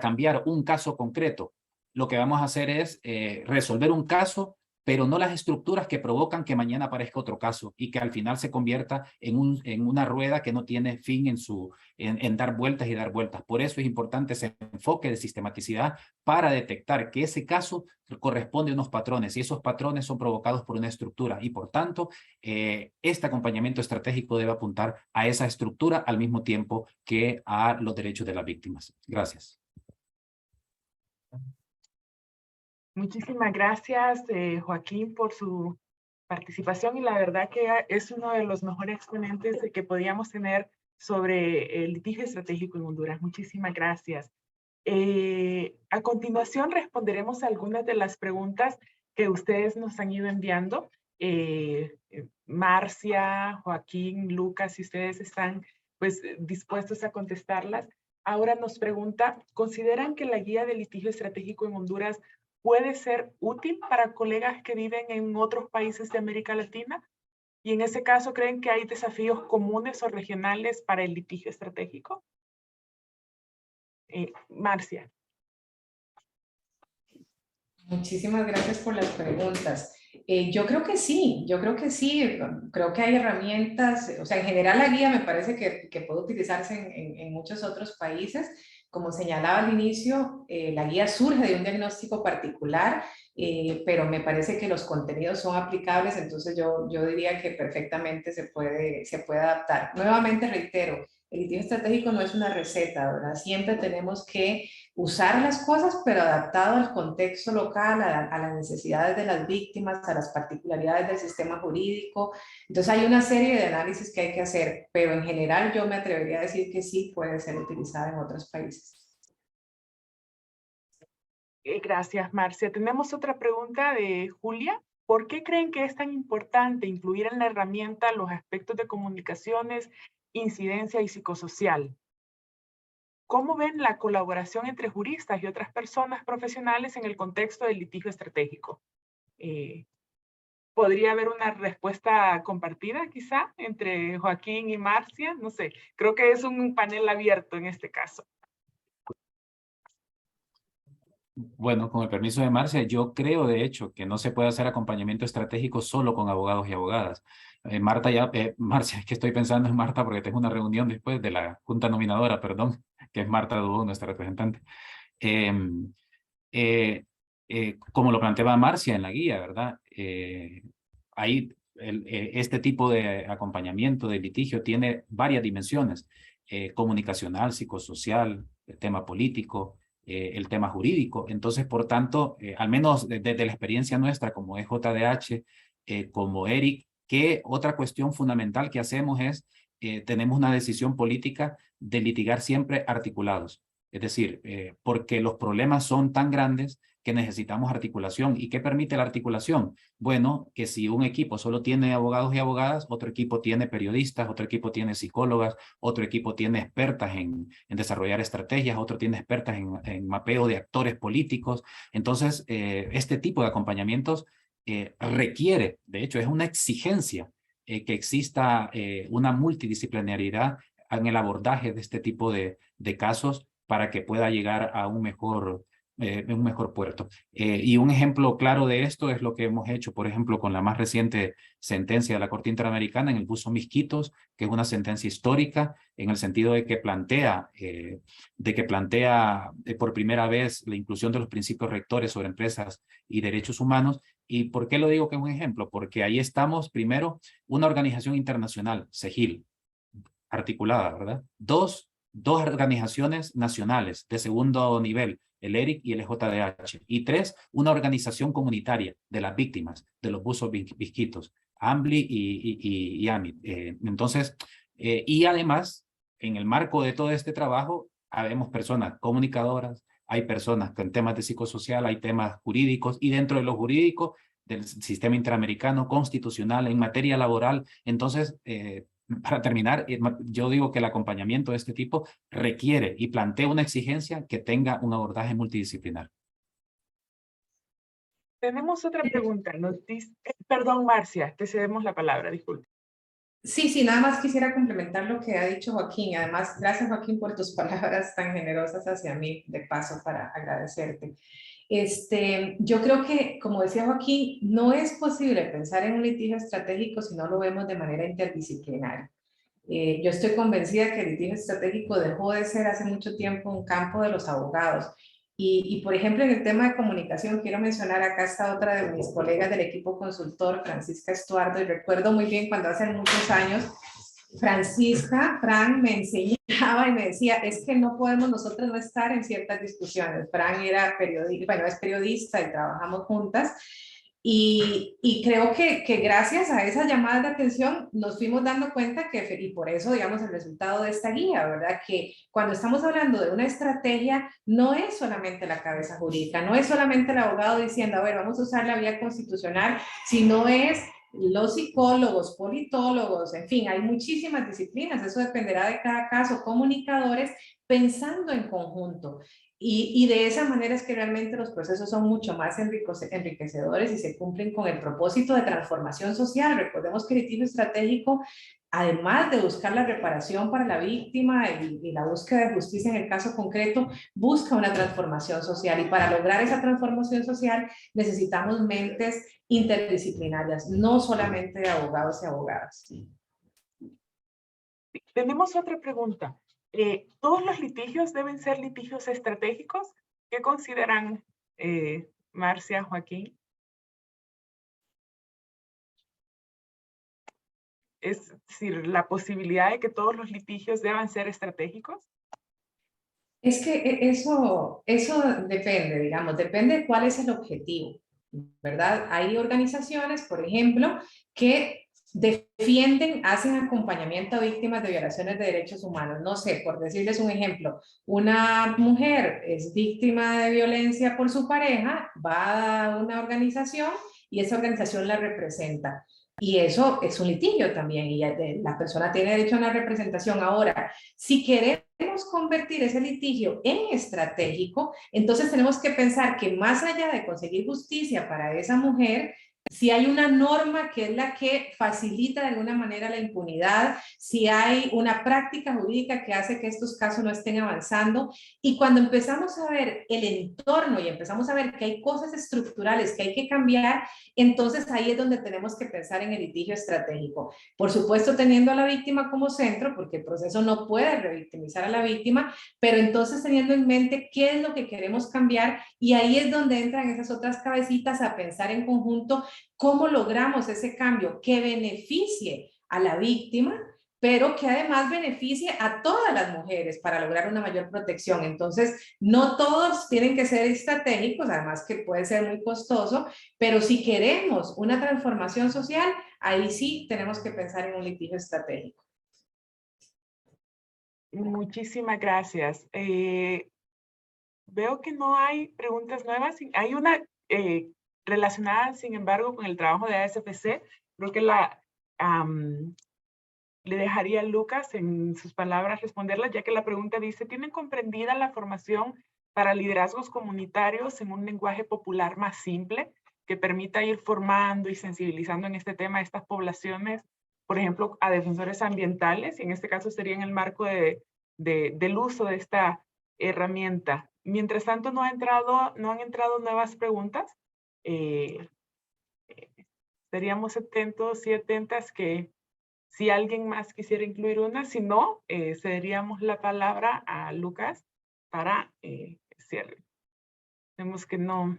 cambiar un caso concreto, lo que vamos a hacer es resolver un caso, pero no las estructuras que provocan que mañana aparezca otro caso y que al final se convierta en una rueda que no tiene fin en dar vueltas y dar vueltas. Por eso es importante ese enfoque de sistematicidad para detectar que ese caso corresponde a unos patrones, y esos patrones son provocados por una estructura, y por tanto este acompañamiento estratégico debe apuntar a esa estructura al mismo tiempo que a los derechos de las víctimas. Gracias. Muchísimas gracias, Joaquín, por su participación y la verdad que es uno de los mejores exponentes que podíamos tener sobre el litigio estratégico en Honduras. Muchísimas gracias. A continuación responderemos a algunas de las preguntas que ustedes nos han ido enviando. Marcia, Joaquín, Lucas, si ustedes están pues dispuestos a contestarlas. Ahora nos pregunta, ¿consideran que la guía de litigio estratégico en Honduras puede ser útil para colegas que viven en otros países de América Latina? Y en ese caso, ¿creen que hay desafíos comunes o regionales para el litigio estratégico? Marcia. Muchísimas gracias por las preguntas. Yo creo que sí, creo que hay herramientas, o sea, en general la guía me parece que puede utilizarse en muchos otros países. Como señalaba al inicio, la guía surge de un diagnóstico particular, pero me parece que los contenidos son aplicables, entonces yo diría que perfectamente se puede adaptar. Nuevamente reitero, el litigio estratégico no es una receta, ¿verdad? Siempre tenemos que usar las cosas, pero adaptado al contexto local, a las necesidades de las víctimas, a las particularidades del sistema jurídico. Entonces hay una serie de análisis que hay que hacer, pero en general yo me atrevería a decir que sí puede ser utilizada en otros países. Gracias, Marcia. Tenemos otra pregunta de Julia. ¿Por qué creen que es tan importante incluir en la herramienta los aspectos de comunicaciones, incidencia y psicosocial? ¿Cómo ven la colaboración entre juristas y otras personas profesionales en el contexto del litigio estratégico? ¿Podría haber una respuesta compartida quizá entre Joaquín y Marcia? No sé, creo que es un panel abierto en este caso. Bueno, con el permiso de Marcia, yo creo de hecho que no se puede hacer acompañamiento estratégico solo con abogados y abogadas. Marcia, es que estoy pensando en Marta porque tengo una reunión después de la junta nominadora, perdón, que es Marta Dubón, nuestra representante. Como lo planteaba Marcia en la guía, ¿verdad? Este tipo de acompañamiento de litigio tiene varias dimensiones, comunicacional, psicosocial, el tema político, el tema jurídico. Entonces, por tanto, al menos desde la experiencia nuestra como EJDH, como ERIC, que otra cuestión fundamental que hacemos es, tenemos una decisión política de litigar siempre articulados. Es decir, porque los problemas son tan grandes que necesitamos articulación. ¿Y qué permite la articulación? Bueno, que si un equipo solo tiene abogados y abogadas, otro equipo tiene periodistas, otro equipo tiene psicólogas, otro equipo tiene expertas en desarrollar estrategias, otro tiene expertas en mapeo de actores políticos. Entonces, este tipo de acompañamientos requiere, de hecho, es una exigencia que exista una multidisciplinariedad en el abordaje de este tipo de casos para que pueda llegar a un mejor puerto. Y un ejemplo claro de esto es lo que hemos hecho, por ejemplo, con la más reciente sentencia de la Corte Interamericana en el Buzo Misquitos, que es una sentencia histórica en el sentido de que plantea por primera vez la inclusión de los principios rectores sobre empresas y derechos humanos. ¿Y por qué lo digo que es un ejemplo? Porque ahí estamos, primero, una organización internacional, CEGIL, articulada, ¿verdad? Dos organizaciones nacionales de segundo nivel, el ERIC y el EJDH. Y tres, una organización comunitaria de las víctimas de los buzos misquitos, AMBLI y AMIT. Entonces, y además, en el marco de todo este trabajo, habemos personas comunicadoras, hay personas con temas de psicosocial, hay temas jurídicos, y dentro de lo jurídico, del sistema interamericano, constitucional, en materia laboral. Entonces, para terminar, yo digo que el acompañamiento de este tipo requiere y plantea una exigencia que tenga un abordaje multidisciplinar. Tenemos otra pregunta. Nos dice, perdón, Marcia, te cedemos la palabra, disculpe. Sí, nada más quisiera complementar lo que ha dicho Joaquín. Además, gracias Joaquín por tus palabras tan generosas hacia mí, de paso, para agradecerte. Yo creo que, como decía Joaquín, no es posible pensar en un litigio estratégico si no lo vemos de manera interdisciplinaria. Yo estoy convencida que el litigio estratégico dejó de ser hace mucho tiempo un campo de los abogados. Y por ejemplo, en el tema de comunicación, quiero mencionar acá está otra de mis colegas del equipo consultor, Francisca Estuardo, y recuerdo muy bien cuando hace muchos años, Fran me enseñaba y me decía, es que no podemos nosotros no estar en ciertas discusiones. Fran era periodista, bueno, es periodista y trabajamos juntas, Y creo que gracias a esas llamadas de atención nos fuimos dando cuenta que, y por eso, digamos, el resultado de esta guía, ¿verdad? Que cuando estamos hablando de una estrategia, no es solamente la cabeza jurídica, no es solamente el abogado diciendo, a ver, vamos a usar la vía constitucional, sino es los psicólogos, politólogos, en fin, hay muchísimas disciplinas, eso dependerá de cada caso, comunicadores, pensando en conjunto. Y de esa manera es que realmente los procesos son mucho más enriquecedores y se cumplen con el propósito de transformación social. Recordemos que el litigio estratégico, además de buscar la reparación para la víctima y la búsqueda de justicia en el caso concreto, busca una transformación social. Y para lograr esa transformación social necesitamos mentes interdisciplinarias, no solamente de abogados y abogadas. Tenemos otra pregunta. ¿Todos los litigios deben ser litigios estratégicos? ¿Qué consideran, Marcia, Joaquín? Es decir, la posibilidad de que todos los litigios deban ser estratégicos. Es que eso depende, digamos, depende de cuál es el objetivo, ¿verdad? Hay organizaciones, por ejemplo, que defienden, hacen acompañamiento a víctimas de violaciones de derechos humanos. No sé, por decirles un ejemplo, una mujer es víctima de violencia por su pareja, va a una organización y esa organización la representa. Y eso es un litigio también, y la persona tiene derecho a una representación. Ahora, si queremos convertir ese litigio en estratégico, entonces tenemos que pensar que más allá de conseguir justicia para esa mujer, si hay una norma que es la que facilita de alguna manera la impunidad, si hay una práctica jurídica que hace que estos casos no estén avanzando, y cuando empezamos a ver el entorno y empezamos a ver que hay cosas estructurales que hay que cambiar, entonces ahí es donde tenemos que pensar en el litigio estratégico. Por supuesto, teniendo a la víctima como centro, porque el proceso no puede revictimizar a la víctima, pero entonces teniendo en mente qué es lo que queremos cambiar, y ahí es donde entran esas otras cabecitas a pensar en conjunto cómo logramos ese cambio que beneficie a la víctima, pero que además beneficie a todas las mujeres para lograr una mayor protección. Entonces, no todos tienen que ser estratégicos, además que puede ser muy costoso, pero si queremos una transformación social, ahí sí tenemos que pensar en un litigio estratégico. Muchísimas gracias. Veo que no hay preguntas nuevas. Hay una relacionada, sin embargo, con el trabajo de ASFC. Creo que le dejaría a Lucas en sus palabras responderla, ya que la pregunta dice, ¿tienen comprendida la formación para liderazgos comunitarios en un lenguaje popular más simple que permita ir formando y sensibilizando en este tema a estas poblaciones, por ejemplo, a defensores ambientales? Y en este caso sería en el marco del uso de esta herramienta. Mientras tanto, no han entrado nuevas preguntas. Estaríamos atentos y atentas que si alguien más quisiera incluir una, si no, cederíamos la palabra a Lucas para cierre. Vemos que no,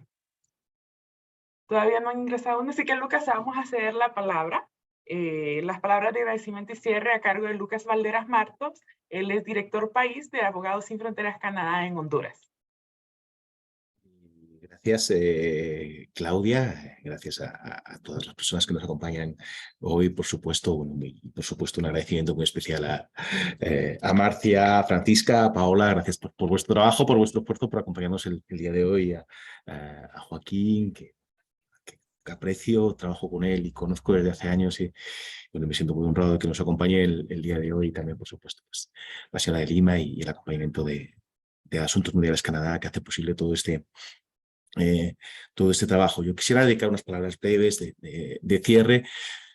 todavía no han ingresado una, así que Lucas, vamos a ceder la palabra. Las palabras de agradecimiento y cierre a cargo de Lucas Valderas Martos. Él es director país de Abogados Sin Fronteras Canadá en Honduras. Gracias, Claudia. Gracias a todas las personas que nos acompañan hoy. Por supuesto, un agradecimiento muy especial a Marcia, a Francisca, a Paola. Gracias por vuestro trabajo, por vuestro esfuerzo, por acompañarnos el día de hoy. A Joaquín, que aprecio, trabajo con él y conozco desde hace años y bueno, me siento muy honrado de que nos acompañe el día de hoy. Y también, por supuesto, pues, la señora de Lima y el acompañamiento de Asuntos Mundiales Canadá, que hace posible todo este trabajo. Yo quisiera dedicar unas palabras breves de cierre,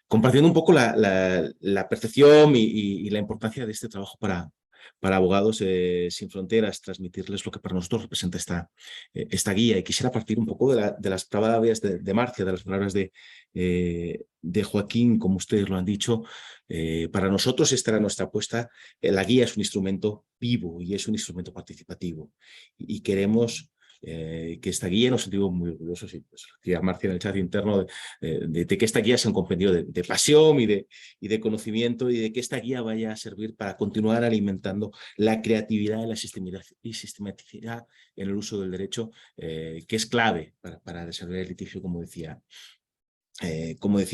compartiendo un poco la percepción y la importancia de este trabajo para Abogados Sin Fronteras, transmitirles lo que para nosotros representa esta guía. Y quisiera partir un poco de las palabras de Marcia, de las palabras de Joaquín, como ustedes lo han dicho. Para nosotros esta era nuestra apuesta. La guía es un instrumento vivo y es un instrumento participativo. Y queremos que esta guía nos sentimos muy orgullosos, y pues decía Marcia en el chat interno, de que esta guía sea un compendio de pasión y de conocimiento, y de que esta guía vaya a servir para continuar alimentando la creatividad y sistematicidad en el uso del derecho, que es clave para desarrollar el litigio, como decía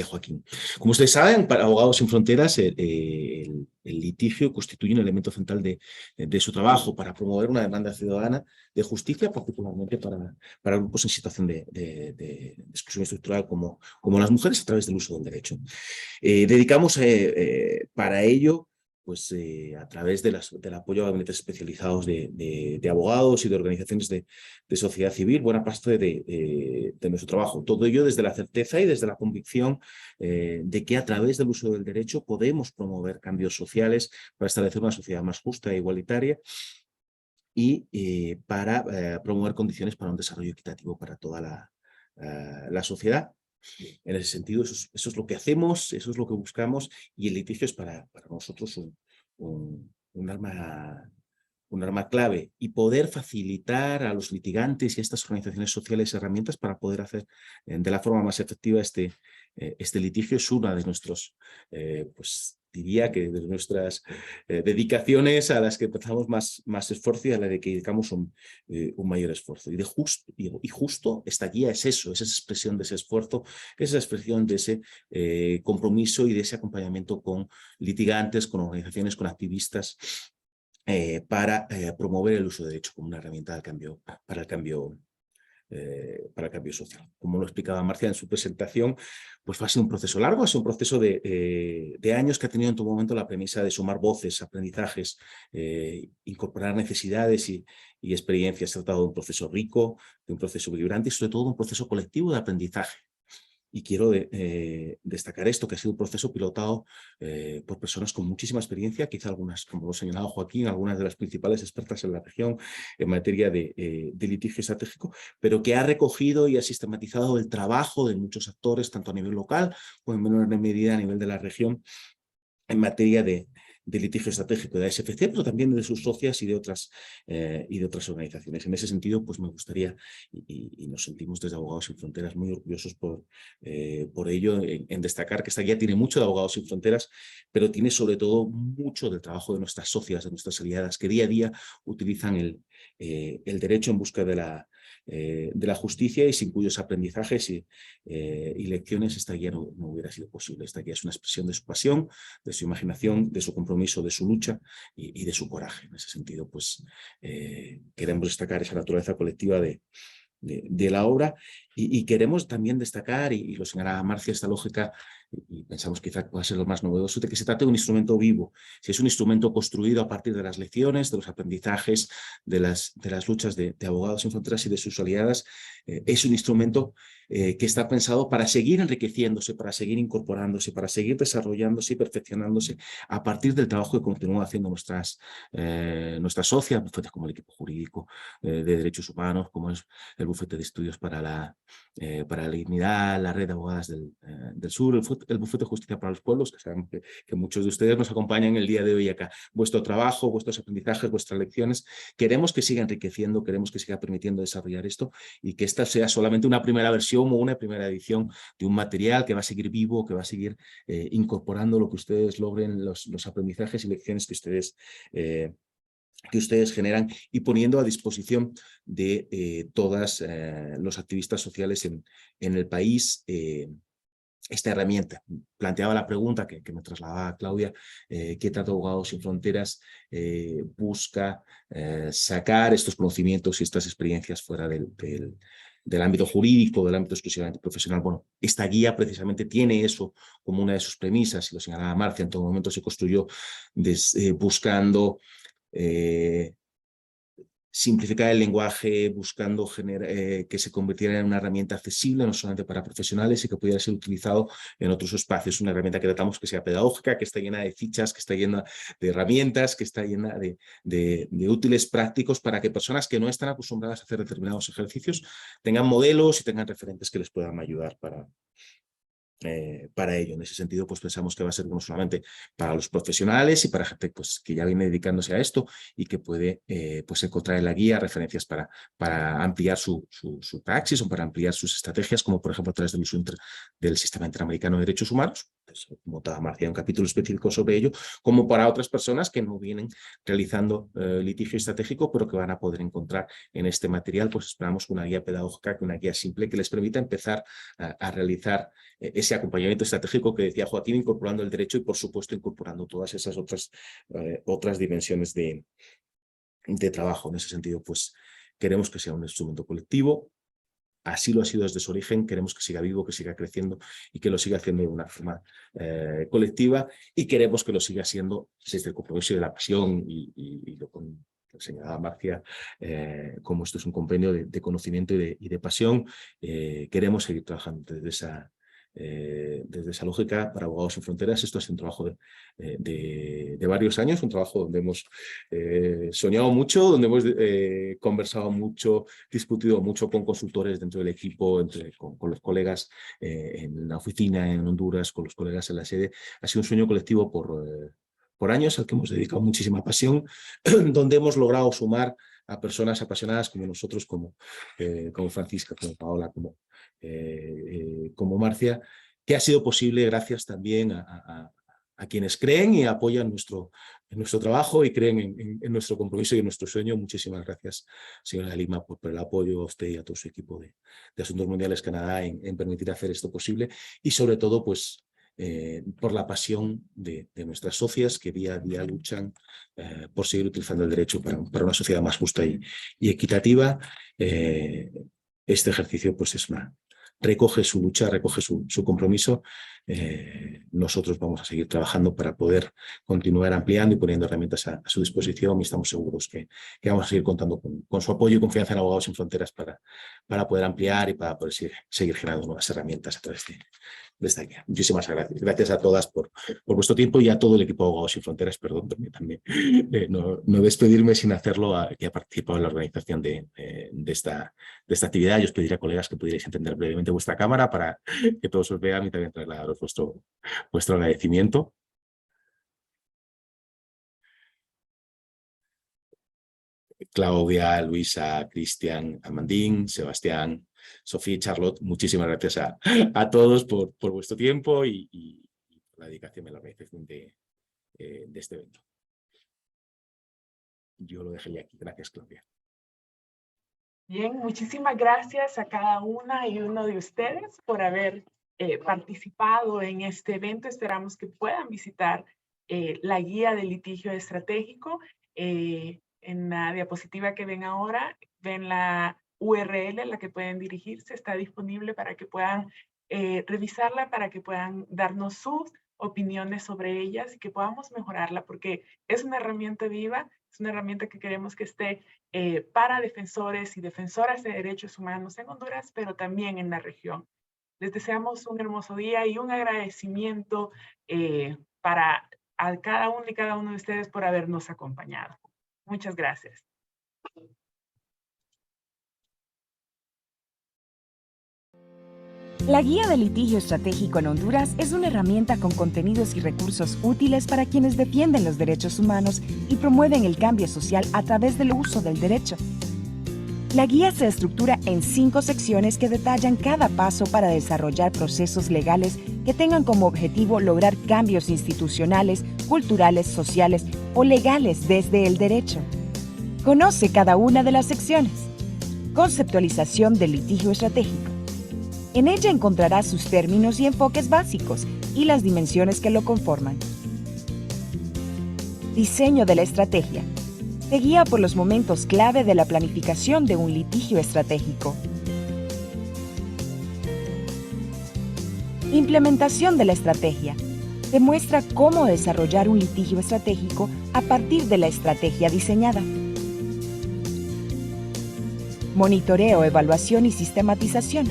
Joaquín. Como ustedes saben, para Abogados Sin Fronteras, el litigio constituye un elemento central de su trabajo para promover una demanda ciudadana de justicia, particularmente para grupos en situación de exclusión estructural como las mujeres, a través del uso del derecho. Dedicamos para ello, pues a través del apoyo a gabinetes especializados de abogados y de organizaciones de sociedad civil, buena parte de nuestro trabajo. Todo ello desde la certeza y desde la convicción de que a través del uso del derecho podemos promover cambios sociales para establecer una sociedad más justa e igualitaria, y para promover condiciones para un desarrollo equitativo para toda la sociedad. En ese sentido, eso es lo que hacemos, eso es lo que buscamos, y el litigio es para nosotros un arma clave, y poder facilitar a los litigantes y a estas organizaciones sociales herramientas para poder hacer de la forma más efectiva este litigio es una de nuestros, pues diría que de nuestras dedicaciones a las que empezamos más esfuerzo, y a la de que dedicamos un mayor esfuerzo. Y justo esta guía es eso, es esa expresión de ese esfuerzo, es esa expresión de ese compromiso y de ese acompañamiento con litigantes, con organizaciones, con activistas, para promover el uso de derecho como una herramienta para el cambio social. Como lo explicaba Marcia en su presentación, pues ha sido un proceso largo, ha sido un proceso de años, que ha tenido en todo momento la premisa de sumar voces, aprendizajes, incorporar necesidades y experiencias. Se ha tratado de un proceso rico, de un proceso vibrante, y sobre todo de un proceso colectivo de aprendizaje. Y quiero destacar esto, que ha sido un proceso pilotado por personas con muchísima experiencia, quizá algunas, como lo ha señalado Joaquín, algunas de las principales expertas en la región en materia de litigio estratégico, pero que ha recogido y ha sistematizado el trabajo de muchos actores, tanto a nivel local como en menor medida a nivel de la región, en materia de litigio estratégico de ASFC, pero también de sus socias y de otras organizaciones. En ese sentido, pues me gustaría, y nos sentimos desde Abogados Sin Fronteras muy orgullosos por ello, en destacar que esta guía tiene mucho de Abogados Sin Fronteras, pero tiene sobre todo mucho del trabajo de nuestras socias, de nuestras aliadas, que día a día utilizan el derecho en busca de la justicia, y sin cuyos aprendizajes y lecciones esta guía no hubiera sido posible. Esta guía es una expresión de su pasión, de su imaginación, de su compromiso, de su lucha y de su coraje. En ese sentido, pues queremos destacar esa naturaleza colectiva de la obra, y queremos también destacar, y lo señalaba Marcia, esta lógica, y pensamos quizá que pueda ser lo más novedoso, de que se trata de un instrumento vivo. Si es un instrumento construido a partir de las lecciones, de los aprendizajes, de las luchas de Abogados Sin Fronteras y de sus aliadas, es un instrumento que está pensado para seguir enriqueciéndose, para seguir incorporándose, para seguir desarrollándose y perfeccionándose a partir del trabajo que continúan haciendo nuestras socias, bufetes como el equipo jurídico de derechos humanos, como es el bufete de estudios para la dignidad, la red de abogadas del sur, el bufete de justicia para los pueblos, que sabemos que muchos de ustedes nos acompañan el día de hoy acá. Vuestro trabajo, vuestros aprendizajes, vuestras lecciones, queremos que siga enriqueciendo, queremos que siga permitiendo desarrollar esto, y que esta sea solamente una primera versión o una primera edición de un material que va a seguir vivo, que va a seguir incorporando lo que ustedes logren, los aprendizajes y lecciones que ustedes generan, y poniendo a disposición de todos los activistas sociales en el país esta herramienta. Planteaba la pregunta que me trasladaba Claudia, ¿qué trata Abogados Sin Fronteras? Busca sacar estos conocimientos y estas experiencias fuera del ámbito jurídico, del ámbito exclusivamente profesional. Bueno, esta guía precisamente tiene eso como una de sus premisas, y lo señalaba Marcia, en todo momento se construyó buscando simplificar el lenguaje, buscando que se convirtiera en una herramienta accesible, no solamente para profesionales, y que pudiera ser utilizado en otros espacios. Una herramienta que tratamos que sea pedagógica, que está llena de fichas, que está llena de herramientas, que está llena de útiles prácticos, para que personas que no están acostumbradas a hacer determinados ejercicios tengan modelos y tengan referentes que les puedan ayudar para ello. En ese sentido, pues pensamos que va a ser no solamente para los profesionales y para gente pues, que ya viene dedicándose a esto y que puede pues encontrar en la guía referencias para ampliar su praxis o para ampliar sus estrategias, como por ejemplo a través del uso del Sistema Interamericano de Derechos Humanos, como Marcia, un capítulo específico sobre ello, como para otras personas que no vienen realizando litigio estratégico, pero que van a poder encontrar en este material, pues esperamos una guía pedagógica, una guía simple que les permita empezar a realizar ese acompañamiento estratégico que decía Joaquín, incorporando el derecho y, por supuesto, incorporando todas esas otras dimensiones de trabajo. En ese sentido, pues queremos que sea un instrumento colectivo. Así lo ha sido desde su origen, queremos que siga vivo, que siga creciendo y que lo siga haciendo de una forma colectiva, y queremos que lo siga haciendo desde el compromiso y de la pasión y lo señalaba Marcia, como esto es un compendio de conocimiento y de pasión, queremos seguir trabajando desde esa lógica para Abogados Sin Fronteras. Esto es un trabajo de varios años, un trabajo donde hemos soñado mucho, donde hemos conversado mucho, discutido mucho con consultores dentro del equipo, con los colegas en la oficina en Honduras, con los colegas en la sede. Ha sido un sueño colectivo por años al que hemos dedicado muchísima pasión, donde hemos logrado sumar a personas apasionadas como nosotros, como Francisca, como Paola, como Marcia, que ha sido posible gracias también a quienes creen y apoyan en nuestro trabajo y creen en nuestro compromiso y en nuestro sueño. Muchísimas gracias, señora Lima, por el apoyo a usted y a todo su equipo de Asuntos Mundiales Canadá en permitir hacer esto posible, y sobre todo pues por la pasión de nuestras socias que día a día luchan por seguir utilizando el derecho para una sociedad más justa y equitativa. Este ejercicio pues recoge su lucha, recoge su compromiso. Nosotros vamos a seguir trabajando para poder continuar ampliando y poniendo herramientas a su disposición, y estamos seguros que vamos a seguir contando con su apoyo y confianza en Abogados Sin Fronteras para poder ampliar y para poder seguir generando nuevas herramientas a través de esta guía. Muchísimas gracias. Gracias a todas por vuestro tiempo, y a todo el equipo de Abogados Sin Fronteras, perdón, también no despedirme sin hacerlo, que ha participado en la organización de esta actividad. Yo os pediría, colegas, que pudierais entender brevemente vuestra cámara para que todos os vean y también trasladaros vuestro agradecimiento. Claudia, Luisa, Cristian, Amandín, Sebastián, Sofía y Charlotte, muchísimas gracias a todos por vuestro tiempo y por la dedicación en la organización de este evento. Yo lo dejaría aquí. Gracias, Claudia. Bien, muchísimas gracias a cada una y uno de ustedes por haber participado en este evento. Esperamos que puedan visitar la guía de litigio estratégico. En la diapositiva que ven ahora, ven la URL a la que pueden dirigirse. Está disponible para que puedan revisarla, para que puedan darnos sus opiniones sobre ellas y que podamos mejorarla, porque es una herramienta viva, es una herramienta que queremos que esté para defensores y defensoras de derechos humanos en Honduras, pero también en la región. Les deseamos un hermoso día y un agradecimiento para a cada uno y cada uno de ustedes por habernos acompañado. Muchas gracias. La Guía de Litigio Estratégico en Honduras es una herramienta con contenidos y recursos útiles para quienes defienden los derechos humanos y promueven el cambio social a través del uso del derecho. La guía se estructura en 5 secciones que detallan cada paso para desarrollar procesos legales que tengan como objetivo lograr cambios institucionales, culturales, sociales o legales desde el derecho. Conoce cada una de las secciones. Conceptualización del litigio estratégico. En ella encontrarás sus términos y enfoques básicos y las dimensiones que lo conforman. Diseño de la estrategia. Te guía por los momentos clave de la planificación de un litigio estratégico. Implementación de la estrategia. Te muestra cómo desarrollar un litigio estratégico a partir de la estrategia diseñada. Monitoreo, evaluación y sistematización.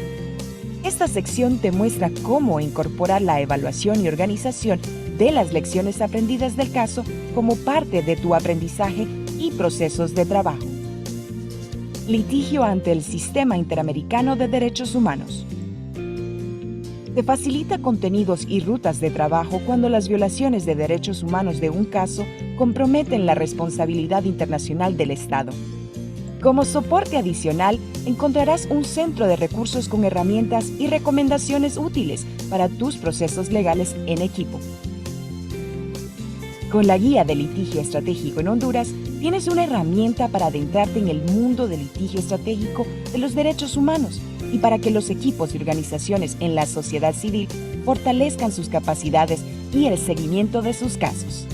Esta sección te muestra cómo incorporar la evaluación y organización de las lecciones aprendidas del caso como parte de tu aprendizaje y procesos de trabajo. Litigio ante el Sistema Interamericano de Derechos Humanos. Te facilita contenidos y rutas de trabajo cuando las violaciones de derechos humanos de un caso comprometen la responsabilidad internacional del Estado. Como soporte adicional, encontrarás un centro de recursos con herramientas y recomendaciones útiles para tus procesos legales en equipo. Con la Guía de Litigio Estratégico en Honduras, tienes una herramienta para adentrarte en el mundo del litigio estratégico de los derechos humanos y para que los equipos y organizaciones en la sociedad civil fortalezcan sus capacidades y el seguimiento de sus casos.